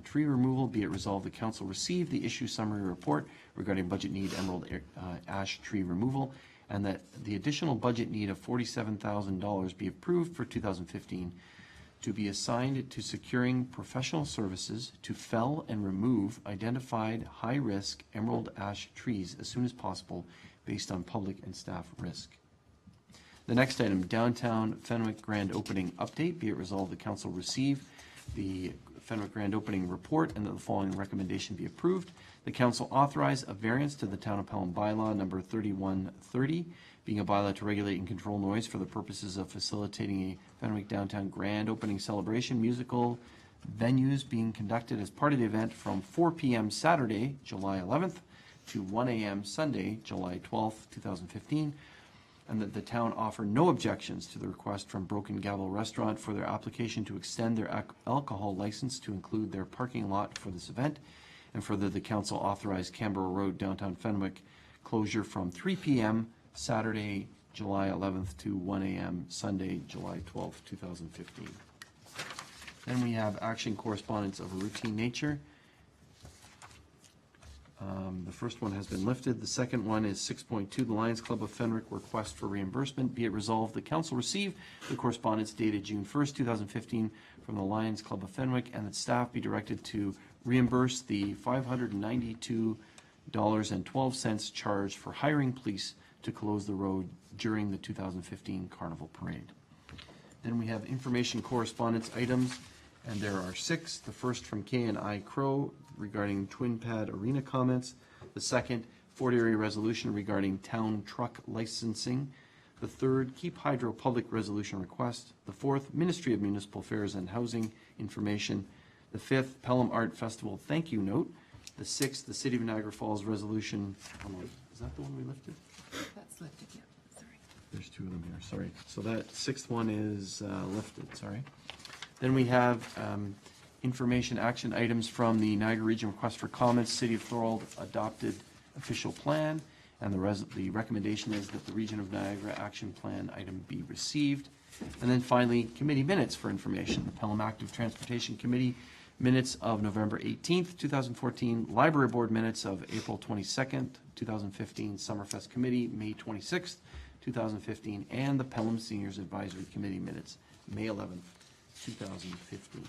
tree removal, be it resolved the council receive the issue summary report regarding budget need emerald ash tree removal, and that the additional budget need of $47,000 be approved for 2015 to be assigned to securing professional services to fell and remove identified high-risk emerald ash trees as soon as possible based on public and staff risk. The next item, downtown Fenwick grand opening update. Be it resolved the council receive the Fenwick grand opening report and that the following recommendation be approved. The council authorize a variance to the Town of Pelham bylaw number 3130, being a bylaw to regulate and control noise for the purposes of facilitating a Fenwick downtown grand opening celebration. Musical venues being conducted as part of the event from 4 p.m. Saturday, July 11th to 1 a.m. Sunday, July 12th, 2015. And that the town offer no objections to the request from Broken Gavel Restaurant for their application to extend their alcohol license to include their parking lot for this event. And further, the council authorized Canberra Road, downtown Fenwick, closure from 3 p.m. Saturday, July 11th to 1 a.m. Sunday, July 12th, 2015. Then we have action correspondence of a routine nature. The first one has been lifted. The second one is 6.2, the Lions Club of Fenwick request for reimbursement. Be it resolved, the council receive the correspondence dated June 1st, 2015 from the Lions Club of Fenwick, and that staff be directed to reimburse the $592.12 charged for hiring police to close the road during the 2015 Carnival Parade. Then we have information correspondence items, and there are 6. The first from K&I Crow regarding Twin Pad Arena comments. The second, Fort Erie resolution regarding town truck licensing. The third, Keep Hydro public resolution request. The fourth, Ministry of Municipal Affairs and Housing information. The fifth, Pelham Art Festival thank you note. The sixth, the City of Niagara Falls resolution. Is that the one we lifted? That's lifted, yeah, sorry. There's 2 of them here, sorry. So that 6th one is lifted, sorry. Then we have information action items from the Niagara Region request for comments. City of Thorold adopted official plan, and the recommendation is that the Region of Niagara action plan item be received. And then finally, committee minutes for information. The Pelham Active Transportation Committee minutes of November 18th, 2014, Library Board minutes of April 22nd, 2015, Summerfest Committee, May 26th, 2015, and the Pelham Seniors Advisory Committee minutes, May 11th, 2015.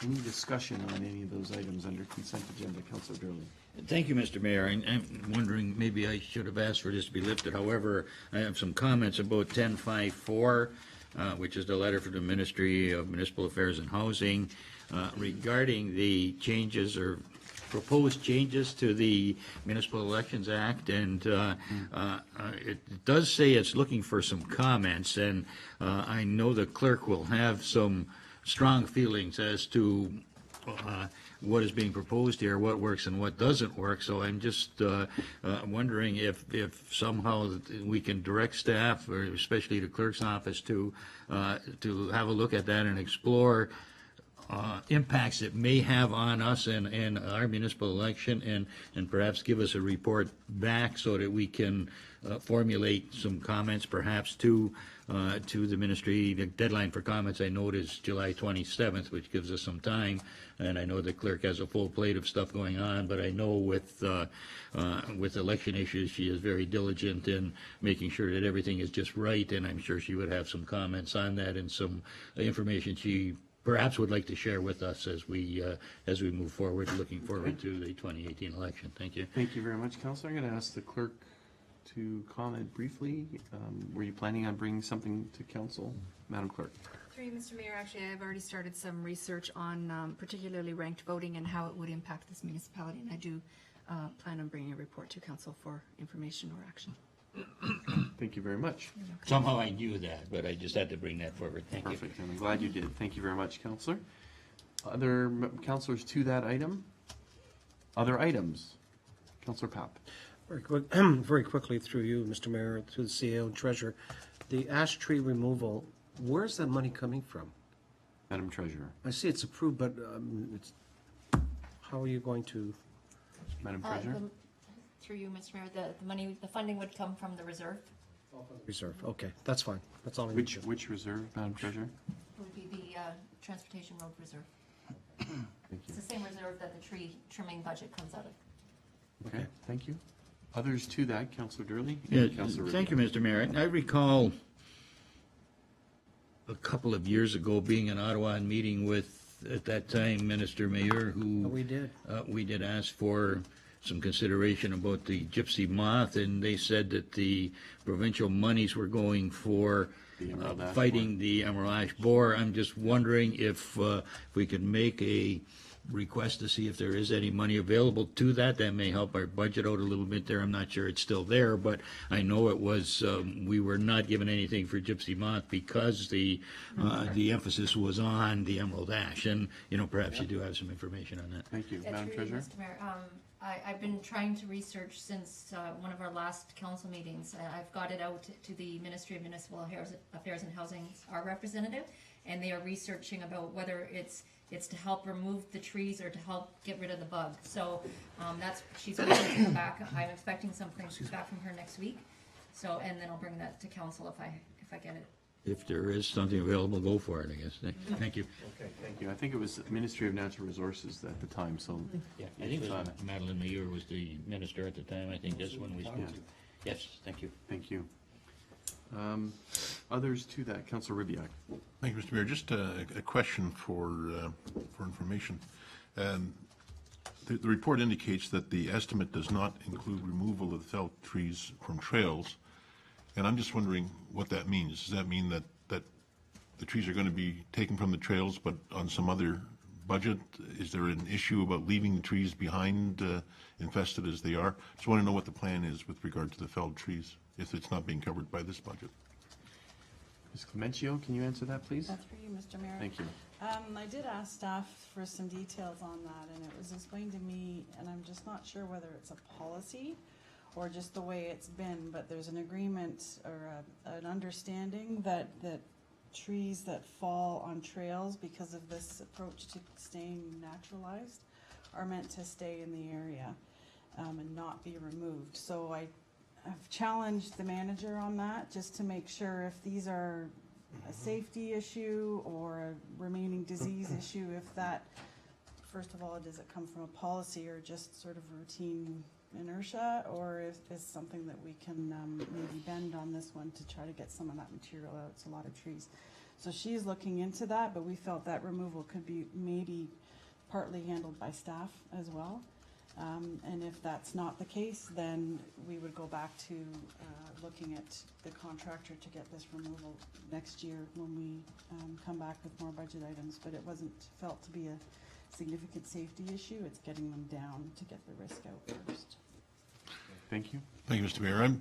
Any discussion on any of those items under consent agenda, Councilor Durley? Thank you, Mr. Mayor. I'm wondering, maybe I should have asked for this to be lifted. However, I have some comments about 1054, which is the letter from the Ministry of Municipal Affairs and Housing regarding the changes or proposed changes to the Municipal Elections Act, and it does say it's looking for some comments, and I know the clerk will have some strong feelings as to what is being proposed here, what works and what doesn't work. So I'm just wondering if somehow we can direct staff, or especially the clerk's office, to have a look at that and explore impacts it may have on us and our municipal election, and perhaps give us a report back so that we can formulate some comments perhaps to the ministry. The deadline for comments, I know, is July 27th, which gives us some time, and I know the clerk has a full plate of stuff going on, but I know with election issues, she is very diligent in making sure that everything is just right, and I'm sure she would have some comments on that and some information she perhaps would like to share with us as we move forward, looking forward to the 2018 election. Thank you. Thank you very much, Councillor. I'm going to ask the clerk to comment briefly. Were you planning on bringing something to council, Madam Clerk? Through you, Mr. Mayor, actually, I've already started some research on particularly ranked voting and how it would impact this municipality, and I do plan on bringing a report to council for information or action. Thank you very much. Somehow I knew that, but I just had to bring that forward. Thank you. Perfect, and I'm glad you did. Thank you very much, Councillor. Other councillors to that item? Other items? Councillor Papp. Very quickly through you, Mr. Mayor, through the CEO and Treasurer, the ash tree removal, where's that money coming from? Madam Treasurer. I see it's approved, but how are you going to? Madam Treasurer. Through you, Mr. Mayor, the money, the funding would come from the reserve. Reserve, okay, that's fine. That's all I need. Which reserve, Madam Treasurer? It would be the Transportation Road Reserve. It's the same reserve that the tree trimming budget comes out of. Okay, thank you. Others to that, Councillor Durley? Yeah, and Councillor thank you, Rivia. Mr. Mayor. I recall a couple of years ago being in Ottawa and meeting with, at that time, Minister Mayor, who. We did. We did ask for some consideration about the gypsy moth, and they said that the provincial monies were going for The emerald ash fighting the emerald ash borer. I'm just wondering if we could make a request to see if there is any money available to that. That may help our budget out a little bit there. I'm not sure it's still there, but I know it was, we were not given anything for gypsy moth because the emphasis was on the emerald ash. And, you know, perhaps you do have some information on that. Thank you. Yeah, Madam through you, Treasurer? Mr. Mayor. I've been trying to research since one of our last council meetings. I've got it out to the Ministry of Municipal Affairs and Housing, our representative, and they are researching about whether it's to help remove the trees or to help get rid of the bug. So she's waiting to come back. I'm expecting something back from her next week. So, and then I'll bring that to council if I get it. If there is something available, go for it, I guess. Thank you. Okay, thank you. I think it was Ministry of Natural Resources at the time, so. Yeah, I think Madeline Mayer was the minister at the time. I think that's when we spoke to. Yes, thank you. Thank you. Others to that, Councillor Ribbiak. Thank you, Mr. Mayor. Just a question for information. The report indicates that the estimate does not include removal of felled trees from trails, and I'm just wondering what that means. Does that mean that the trees are going to be taken from the trails, but on some other budget? Is there an issue about leaving the trees behind, infested as they are? Just want to know what the plan is with regard to the felled trees, if it's not being covered by this budget. Ms. Clemencio, can you answer that, please? That's for you, Mr. Mayor. Thank you. I did ask staff for some details on that, and it was explained to me, and I'm just not sure whether it's a policy or just the way it's been, but there's an agreement or an understanding that trees that fall on trails because of this approach to staying naturalized are meant to stay in the area and not be removed. So I've challenged the manager on that just to make sure if these are a safety issue or a remaining disease issue, if that, first of all, does it come from a policy or just sort of routine inertia, or if it's something that we can maybe bend on this one to try to get some of that material out. It's a lot of trees. So she's looking into that, but we felt that removal could be maybe partly handled by staff as well. And if that's not the case, then we would go back to looking at the contractor to get this removal next year when we come back with more budget items. But it wasn't felt to be a significant safety issue. It's getting them down to get the risk out first. Thank you. Thank you, Mr. Mayor.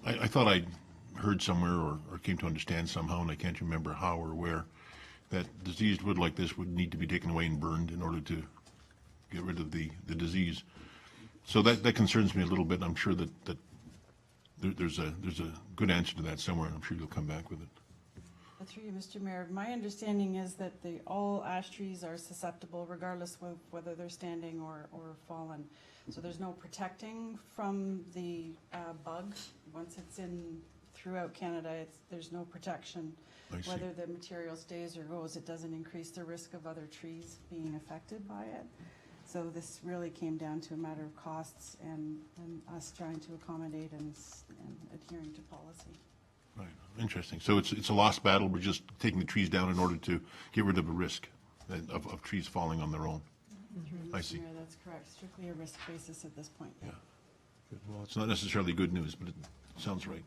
I thought I heard somewhere or came to understand somehow, and I can't remember how or where, that diseased wood like this would need to be taken away and burned in order to get rid of the disease. So that concerns me a little bit. I'm sure that there's a good answer to that somewhere, and I'm sure you'll come back with it. Through you, Mr. Mayor, my understanding is that all ash trees are susceptible regardless of whether they're standing or fallen. So there's no protecting from the bug. Once it's in throughout Canada, there's no protection. Whether the material stays or goes, it doesn't increase the risk of other trees being affected by it. So this really came down to a matter of costs and us trying to accommodate and adhering to policy. Right, interesting. So it's a lost battle. We're just taking the trees down in order to get rid of a risk of trees falling on their own. I see. Mayor, that's correct. Strictly a risk basis at this point. Yeah. Good. Well, it's not necessarily good news, but it sounds right.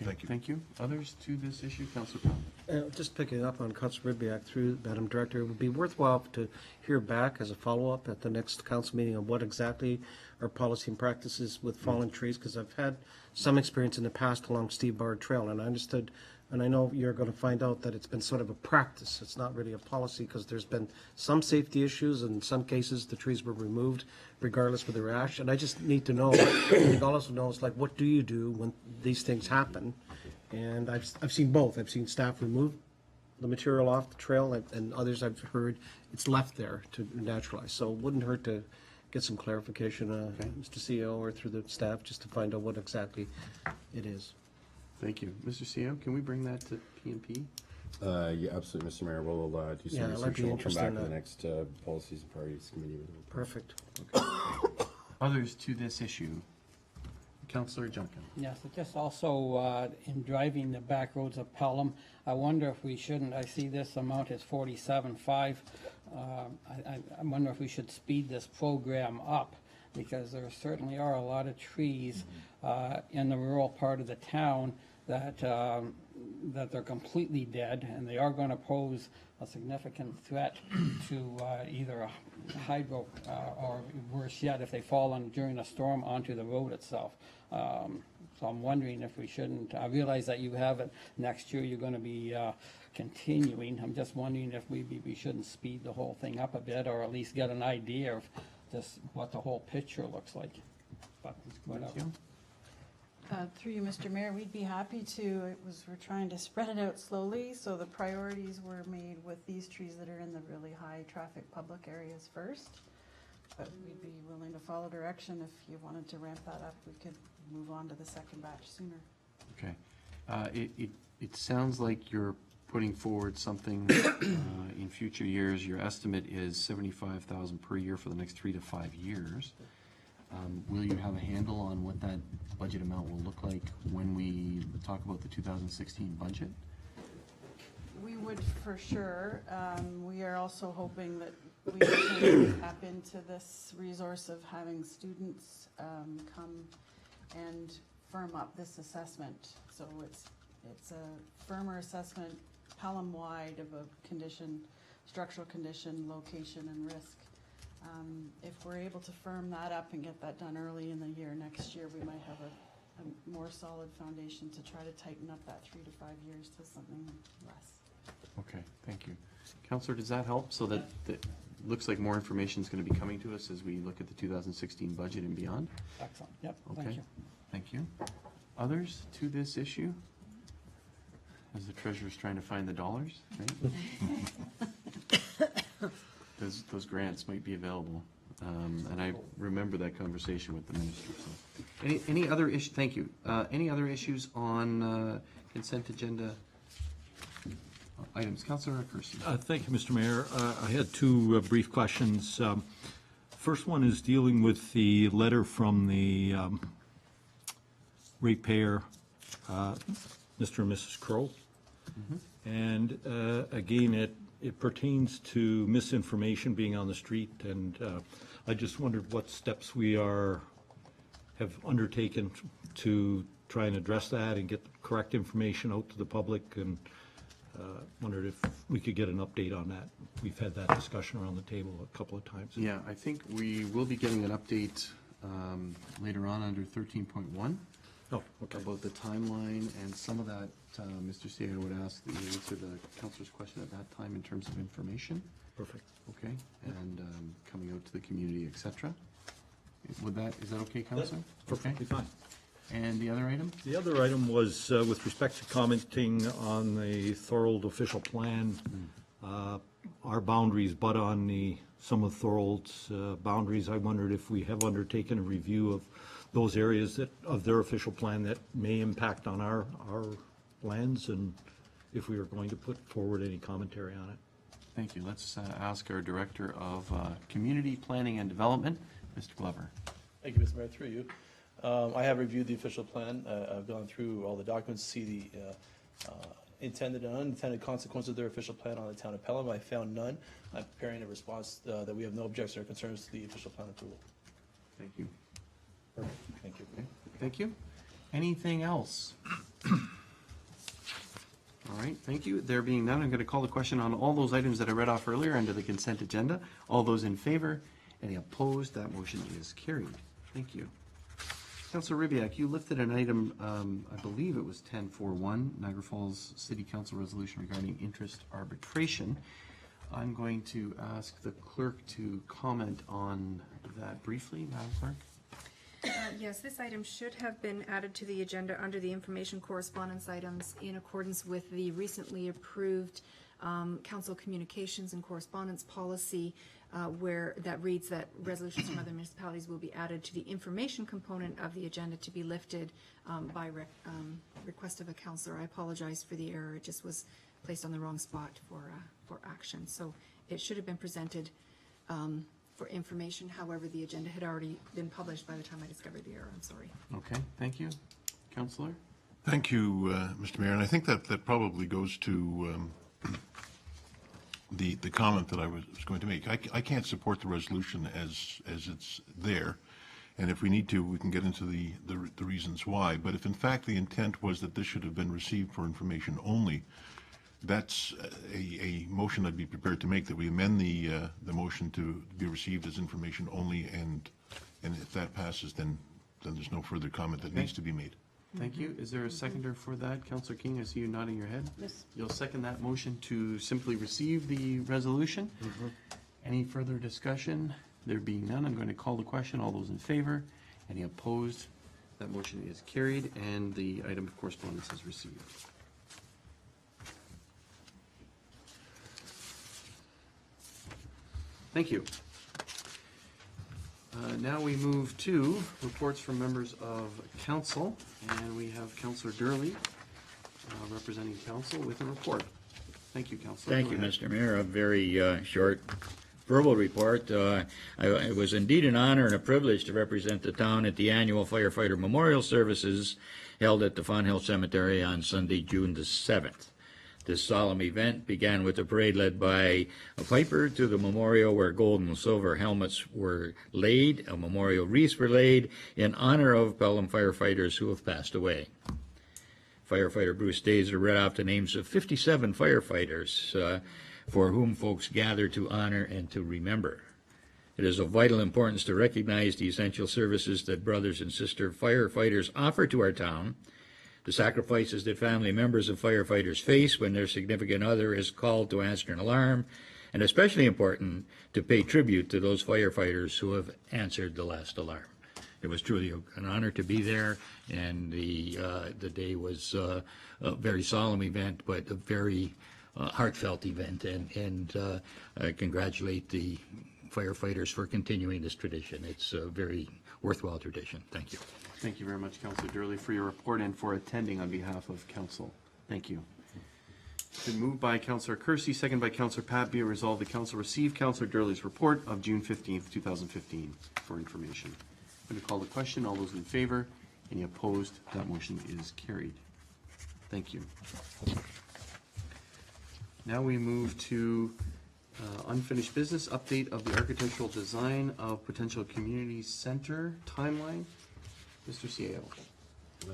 Thank you. Thank you. Others to this issue, Councillor Pelham. Just picking up on Councillor Ribbiak through Madam Director, it would be worthwhile to hear back as a follow-up at the next council meeting on what exactly our policy and practices with fallen trees, because I've had some experience in the past along Steve Bard Trail, and I understood, and I know you're going to find out that it's been sort of a practice. It's not really a policy, because there's been some safety issues, and in some cases the trees were removed regardless of their ash, and I just need to know, I think all of us know, it's like, what do you do when these things happen? And I've seen both. I've seen staff remove the material off the trail, and others I've heard it's left there to naturalize. So it wouldn't hurt to get some clarification, Mr. CEO, or through the staff, just to find out what exactly it is. Thank you. Mr. CEO, can we bring that to P&P? Yeah, absolutely, Mr. Mayor. We'll do Yeah, some that'd research be and we'll come back interesting to the to- next Policies and Priorities Committee. Perfect. Others to this issue? Councillor Junkin. Yes, it just also, in driving the back roads of Pelham, I wonder if we shouldn't, I see this amount is 47.5. I wonder if we should speed this program up, because there certainly are a lot of trees in the rural part of the town that they're completely dead, and they are going to pose a significant threat to either a hydro or worse yet, if they fall on during a storm onto the road itself. So I'm wondering if we shouldn't, I realize that you have it, next year you're going to be continuing. I'm just wondering if we shouldn't speed the whole thing up a bit, or at least get an idea of just what the whole picture looks like. But whatever. Through you, Mr. Mayor, we'd be happy to. We're trying to spread it out slowly, so the priorities were made with these trees that are in the really high traffic public areas first. But we'd be willing to follow direction. If you wanted to ramp that up, we could move on to the second batch sooner. Okay. It sounds like you're putting forward something in future years. Your estimate is 75,000 per year for the next 3 to 5 years. Will you have a handle on what that budget amount will look like when we talk about the 2016 budget? We would for sure. We are also hoping that we can tap into this resource of having students come and firm up this assessment. So it's a firmer assessment, Pelham-wide, of a condition, structural condition, location, and risk. If we're able to firm that up and get that done early in the year, next year, we might have a more solid foundation to try to tighten up that 3 to 5 years to something less. Okay, thank you. Councillor, does that help? So that looks like more information is going to be coming to us as we look at the 2016 budget and beyond? Excellent, yep, Okay. thank you. Thank you. Others to this issue? As the treasurer's trying to find the dollars, right? Those grants might be available. And I remember that conversation with the minister. So. Any other issue? Thank you. Any other issues on consent agenda items? Councillor Kersey. Thank you, Mr. Mayor. I had two brief questions. First one is dealing with the letter from the ratepayer, Mr. and Mrs. Crow. And again, it pertains to misinformation being on the street, and I just wondered what steps we have undertaken to try and address that and get the correct information out to the public, and wondered if we could get an update on that. We've had that discussion around the table a couple of times. Yeah, I think we will be getting an update later on under 13.1. Oh, okay. About the timeline and some of that, Mr. Seager would ask that you answer the councillor's question at that time in terms of information. Perfect. Okay, and coming out to the community, et cetera. Is that okay, councillor? Perfectly fine. And the other item? The other item was with respect to commenting on the Thorold official plan. Our boundaries butt on some of Thorold's boundaries. I wondered if we have undertaken a review of those areas of their official plan that may impact on our lands, and if we are going to put forward any commentary on it. Thank you. Let's ask our Director of Community Planning and Development, Mr. Glover. Thank you, Mr. Mayor, through you. I have reviewed the official plan. I've gone through all the documents, see the intended and unintended consequences of their official plan on the town of Pelham. I found none. I'm preparing a response that we have no objections or concerns to the official plan approval. Thank you. Thank you. Okay. Thank you. Anything else? All right, thank you. There being none, I'm going to call the question on all those items that I read off earlier under the consent agenda. All those in favor? Any opposed? That motion is carried. Thank you. Councillor Ribbiak, you lifted an item, I believe it was 1041, Niagara Falls City Council resolution regarding interest arbitration. I'm going to ask the clerk to comment on that briefly, Madam Clerk. Yes, this item should have been added to the agenda under the information correspondence items in accordance with the recently approved council communications and correspondence policy, where that reads that resolutions from other municipalities will be added to the information component of the agenda to be lifted by request of a councillor. I apologize for the error. It just was placed on the wrong spot for action. So it should have been presented for information. However, the agenda had already been published by the time I discovered the error. I'm sorry. Okay, thank you. Councillor? Thank you, Mr. Mayor, and I think that probably goes to the comment that I was going to make. I can't support the resolution as it's there, and if we need to, we can get into the reasons why. But if in fact the intent was that this should have been received for information only, that's a motion I'd be prepared to make, that we amend the motion to be received as information only, and if that passes, then there's no further comment that needs to be made. Thank you. Is there a seconder for that? Councillor King, I see you nodding your head. Yes. You'll second that motion to simply receive the resolution? Any further discussion? There being none, I'm going to call the question. All those in favor? Any opposed? That motion is carried, and the item of correspondence is received. Thank you. Now we move to reports from members of council, and we have Councillor Durley representing council with a report. Thank you, Councillor. Thank you, Mr. Mayor. A very short verbal report. It was indeed an honor and a privilege to represent the town at the annual firefighter memorial services held at the Fawn Hill Cemetery on Sunday, June the 7th. This solemn event began with a parade led by a piper to the memorial where gold and silver helmets were laid, a memorial wreaths were laid in honor of Pelham firefighters who have passed away. Firefighter Bruce Dazer read off the names of 57 firefighters for whom folks gather to honor and to remember. It is of vital importance to recognize the essential services that brothers and sister firefighters offer to our town, the sacrifices that family members of firefighters face when their significant other is called to answer an alarm, and especially important to pay tribute to those firefighters who have answered the last alarm. It was truly an honor to be there, and the day was a very solemn event, but a very heartfelt event, and I congratulate the firefighters for continuing this tradition. It's a very worthwhile tradition. Thank you. Thank you very much, Councillor Durley, for your report and for attending on behalf of council. Thank you. It's been moved by Councillor Kersey, second by Councillor Pat. Be it resolved, the council receive Councillor Durley's report of June 15th, 2015 for information. I'm going to call the question. All those in favor? Any opposed? That motion is carried. Thank you. Now we move to unfinished business, update of the architectural design of potential community center timeline. Mr. Cieo.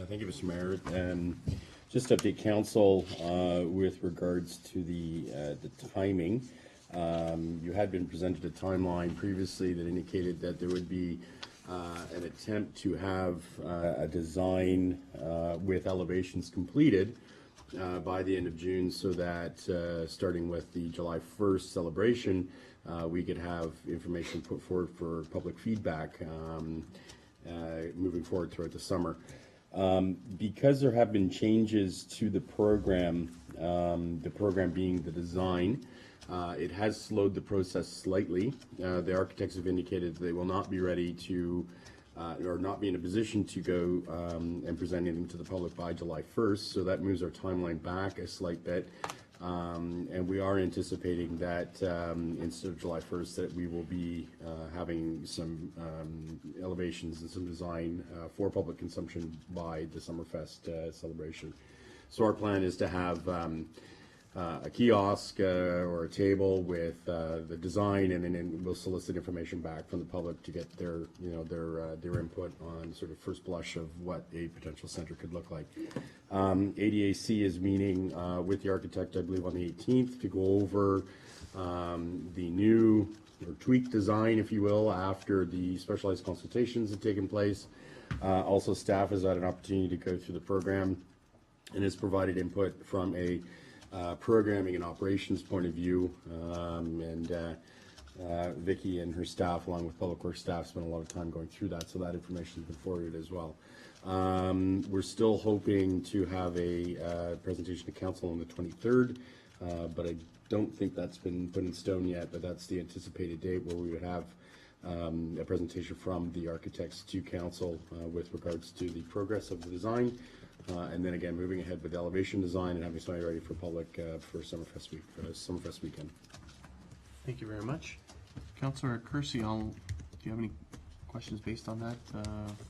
Thank you, Mr. Mayor. Just to update council with regards to the timing. You had been presented a timeline previously that indicated that there would be an attempt to have a design with elevations completed by the end of June, so that starting with the July 1st celebration, we could have information put forward for public feedback moving forward throughout the summer. Because there have been changes to the program being the design, it has slowed the process slightly. The architects have indicated that they will not be ready to or not be in a position to go and present anything to the public by July 1st, so that moves our timeline back a slight bit. And we are anticipating that instead of July 1st, that we will be having some elevations and some design for public consumption by the Summerfest celebration. So our plan is to have a kiosk or a table with the design, and then we'll solicit information back from the public to get their input on sort of first blush of what a potential center could look like. ADAC is meeting with the architect, I believe, on the 18th to go over the new or tweaked design, if you will, after the specialized consultations have taken place. Also, staff has had an opportunity to go through the program and has provided input from a programming and operations point of view, and Vicki and her staff, along with Public Works staff, spent a lot of time going through that, so that information has been forwarded as well. We're still hoping to have a presentation to council on the 23rd, but I don't think that's been put in stone yet, but that's the anticipated date where we would have a presentation from the architects to council with regards to the progress of the design, and then again, moving ahead with elevation design and having something ready for public for Summerfest week, Summerfest weekend. Thank you very much. Councillor Kersey, do you have any questions based on that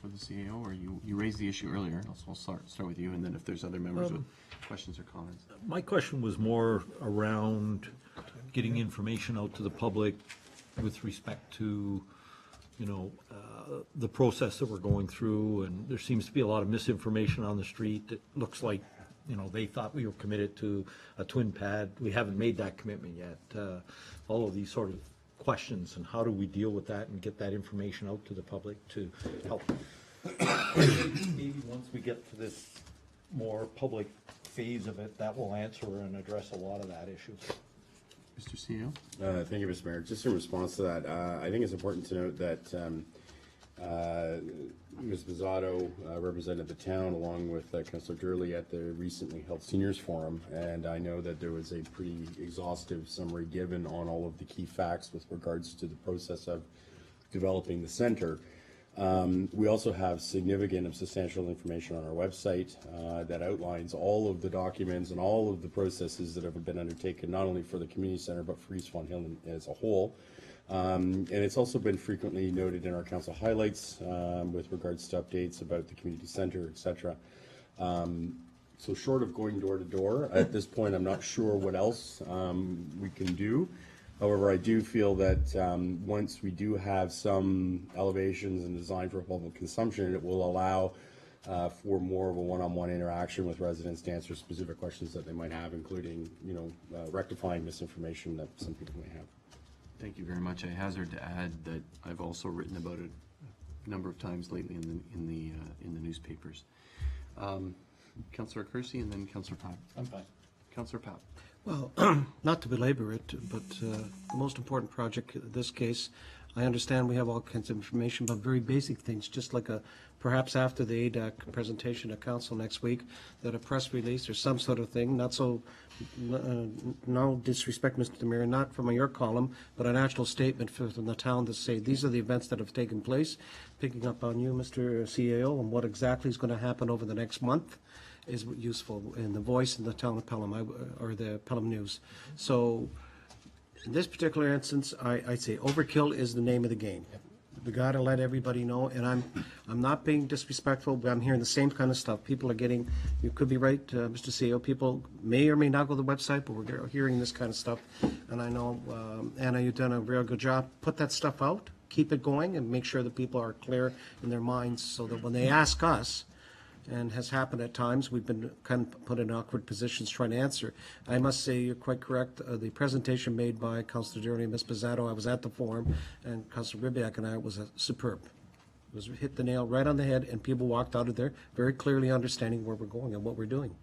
for the CAO, or you raised the issue earlier? I'll start with you, and then if there's other members with questions or comments. My question was more around getting information out to the public with respect to, the process that we're going through, and there seems to be a lot of misinformation on the street. It looks like, they thought we were committed to a twin pad. We haven't made that commitment yet. All of these sort of questions, and how do we deal with that and get that information out to the public to help? Maybe once we get to this more public phase of it, that will answer and address a lot of that issue. Mr. CEO? Thank you, Mr. Mayor. Just in response to that, I think it's important to note that Ms. Bizzato represented the town along with Councillor Durley at the recently held Seniors Forum, and I know that there was a pretty exhaustive summary given on all of the key facts with regards to the process of developing the centre. We also have significant and substantial information on our website that outlines all of the documents and all of the processes that have been undertaken, not only for the community centre, but for East Swan Hill as a whole. And it's also been frequently noted in our council highlights with regards to updates about the community centre, etc. So short of going door to door, at this point I'm not sure what else we can do. However, I do feel that once we do have some elevations and design for public consumption, it will allow for more of a one-on-one interaction with residents to answer specific questions that they might have, including, rectifying misinformation that some people may have. Thank you very much. I hazard to add that I've also written about it a number of times lately in the newspapers. Councillor Kersey and then Councillor Papp. I'm fine. Councillor Papp. Well, not to belabor it, but the most important project in this case, I understand we have all kinds of information, but very basic things, just like perhaps after the ADAC presentation at council next week, that a press release or some sort of thing, not so, no disrespect, Mr. Mayor, not from your column, but an actual statement from the town to say, these are the events that have taken place, picking up on you, Mr. CAO, and what exactly is going to happen over the next month is useful in the voice in the town of Pelham, or the Pelham News. So in this particular instance, I'd say overkill is the name of the game. We got to let everybody know, and I'm not being disrespectful, but I'm hearing the same kind of stuff. People are getting, you could be right, Mr. CEO, people may or may not go to the website, but we're hearing this kind of stuff. And I know, Anna, you've done a real good job. Put that stuff out, keep it going, and make sure that people are clear in their minds so that when they ask us, and has happened at times, we've been kind of put in awkward positions trying to answer. I must say you're quite correct. The presentation made by Councillor Durley and Ms. Bizzato, I was at the forum, and Councillor Ribiak and I was superb. It was hit the nail right on the head, and people walked out of there very clearly understanding where we're going and what we're doing.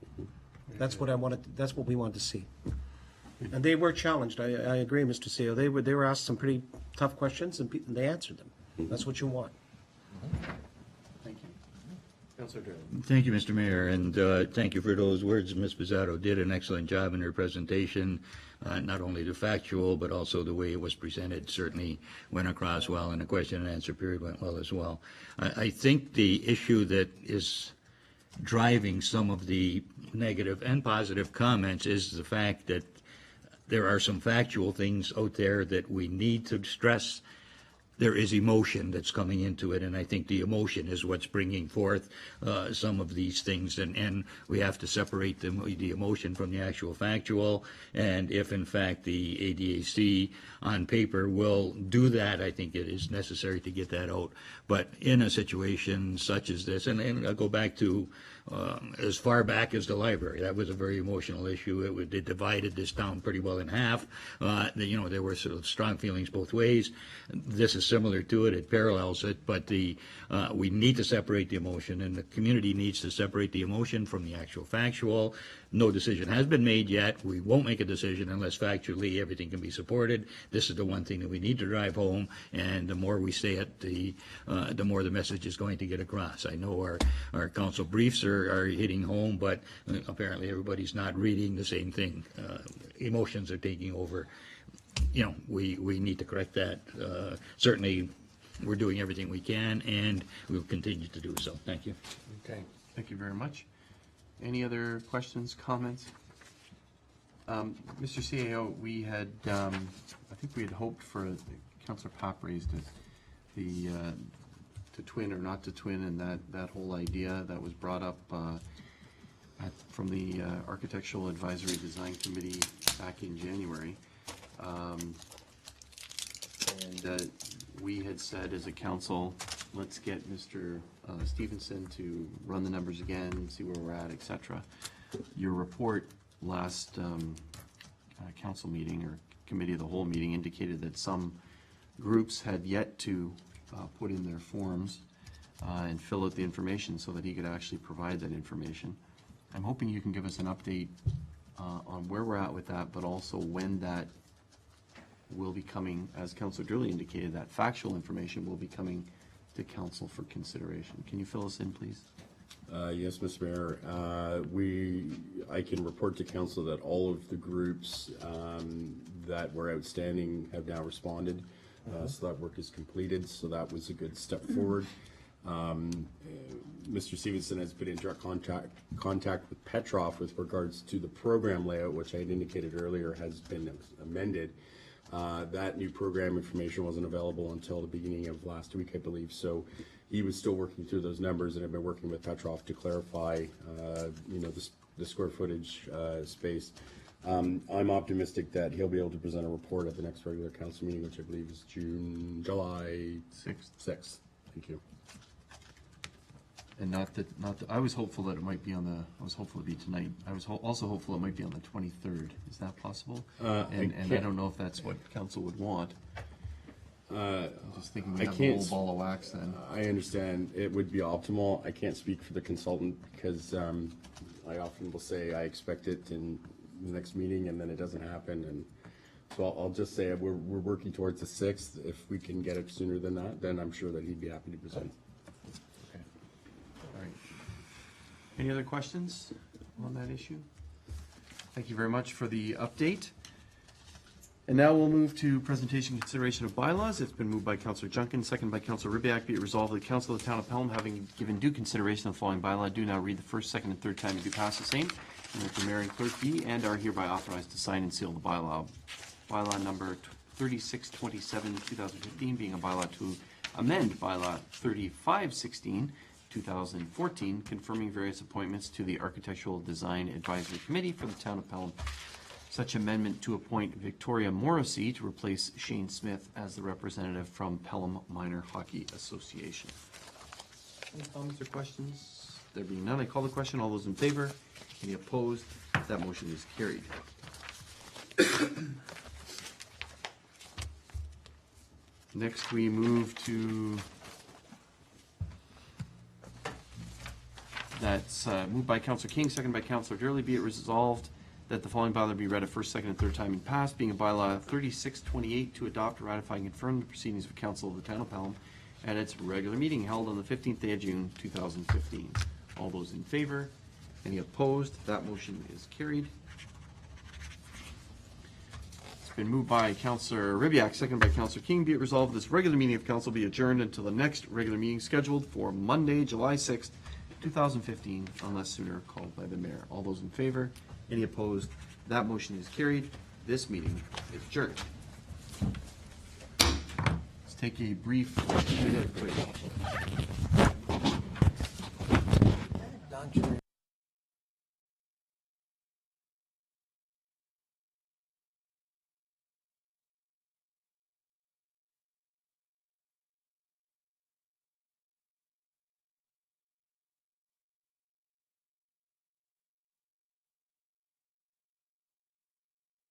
That's what I wanted. That's what we wanted to see. And they were challenged. I agree, Mr. CEO. They were asked some pretty tough questions, and they answered them. That's what you want. Thank you, Mr. Mayor, and thank you for those words. Ms. Bizzato did an excellent job in her presentation, not only the factual, but also the way it was presented certainly went across well, and the question and answer period went well as well. I think the issue that is driving some of the negative and positive comments is the fact that there are some factual things out there that we need to stress. There is emotion that's coming into it, and I think the emotion is what's bringing forth some of these things, and we have to separate the emotion from the actual factual. And if, in fact, the ADAC on paper will do that, I think it is necessary to get that out. But in a situation such as this, and I'll go back to as far back as the library, that was a very emotional issue. It divided this town pretty well in half. There were sort of strong feelings both ways. This is similar to it. It parallels it, but we need to separate the emotion, and the community needs to separate the emotion from the actual factual. No decision has been made yet. We won't make a decision unless factually everything can be supported. This is the one thing that we need to drive home, and the more we say it, the more the message is going to get across. I know our council briefs are hitting home, but apparently everybody's not reading the same thing. Emotions are taking over. We need to correct that. Certainly, we're doing everything we can, and we'll continue to do so. Thank you. Okay. Thank you very much. Any other questions, comments? Mr. CAO, we had, I think we had hoped for, Councillor Pop raised it, to twin or not to twin, and that whole idea that was brought up from the Architectural Advisory Design Committee back in January. And we had said as a council, let's get Mr. Stevenson to run the numbers again, see where we're at, et cetera. Your report last council meeting or committee of the whole meeting indicated that some groups had yet to put in their forms and fill out the information so that he could actually provide that information. I'm hoping you can give us an update on where we're at with that, but also when that will be coming, as Councillor Durley indicated, that factual information will be coming to council for consideration. Can you fill us in, please? Yes, Mr. Mayor. I can report to council that all of the groups that were outstanding have now responded. So that work is completed, so that was a good step forward. Mr. Stevenson has been in direct contact with Petroff with regards to the program layout, which I had indicated earlier has been amended. That new program information wasn't available until the beginning of last week, I believe. So he was still working through those numbers, and I've been working with Petroff to clarify, the square footage space. I'm optimistic that he'll be able to present a report at the next regular council meeting, which I believe is July 6th. Thank you. And not that, I was hopeful that it might be I was hopeful it'd be tonight. I was also hopeful it might be on the 23rd. Is that possible? And I don't know if that's what council would want. I'm just thinking we have a whole ball of wax then. I understand. It would be optimal. I can't speak for the consultant because I often will say I expect it in the next meeting and then it doesn't happen. And so I'll just say we're working towards the 6th. If we can get it sooner than that, then I'm sure that he'd be happy to present. Any other questions on that issue? Thank you very much for the update. And now we'll move to presentation consideration of bylaws. It's been moved by Councillor Junkin, seconded by Councillor Ribbiak. Be it resolved that the Council of the Town of Pelham, having given due consideration of the following bylaw, do now read the first, second, and third time and do pass the same. And that the mayor and clerk be and are hereby authorized to sign and seal the bylaw. Bylaw number 3627, 2015, being a bylaw to amend bylaw 3516, 2014, confirming various appointments to the Architectural Design Advisory Committee for the Town of Pelham. Such amendment to appoint Victoria Morrissey to replace Shane Smith as the representative from Pelham Minor Hockey Association. Any comments or questions? There being none, I call the question. All those in favor? Any opposed? That motion is carried. Next, we move to That's moved by Councillor King, seconded by Councillor Durley. Be it resolved that the following bylaw be read a first, second, and third time and passed, being a bylaw 3628 to adopt, ratify, and confirm the proceedings of Council of the Town of Pelham at its regular meeting held on the 15th day of June, 2015. All those in favor? Any opposed? That motion is carried. It's been moved by Councillor Ribbiak, seconded by Councillor King. Be it resolved this regular meeting of Council be adjourned until the next regular meeting scheduled for Monday, July 6th, 2015, unless sooner called by the mayor. All those in favor? Any opposed? That motion is carried. This meeting is adjourned. Let's take a brief minute break.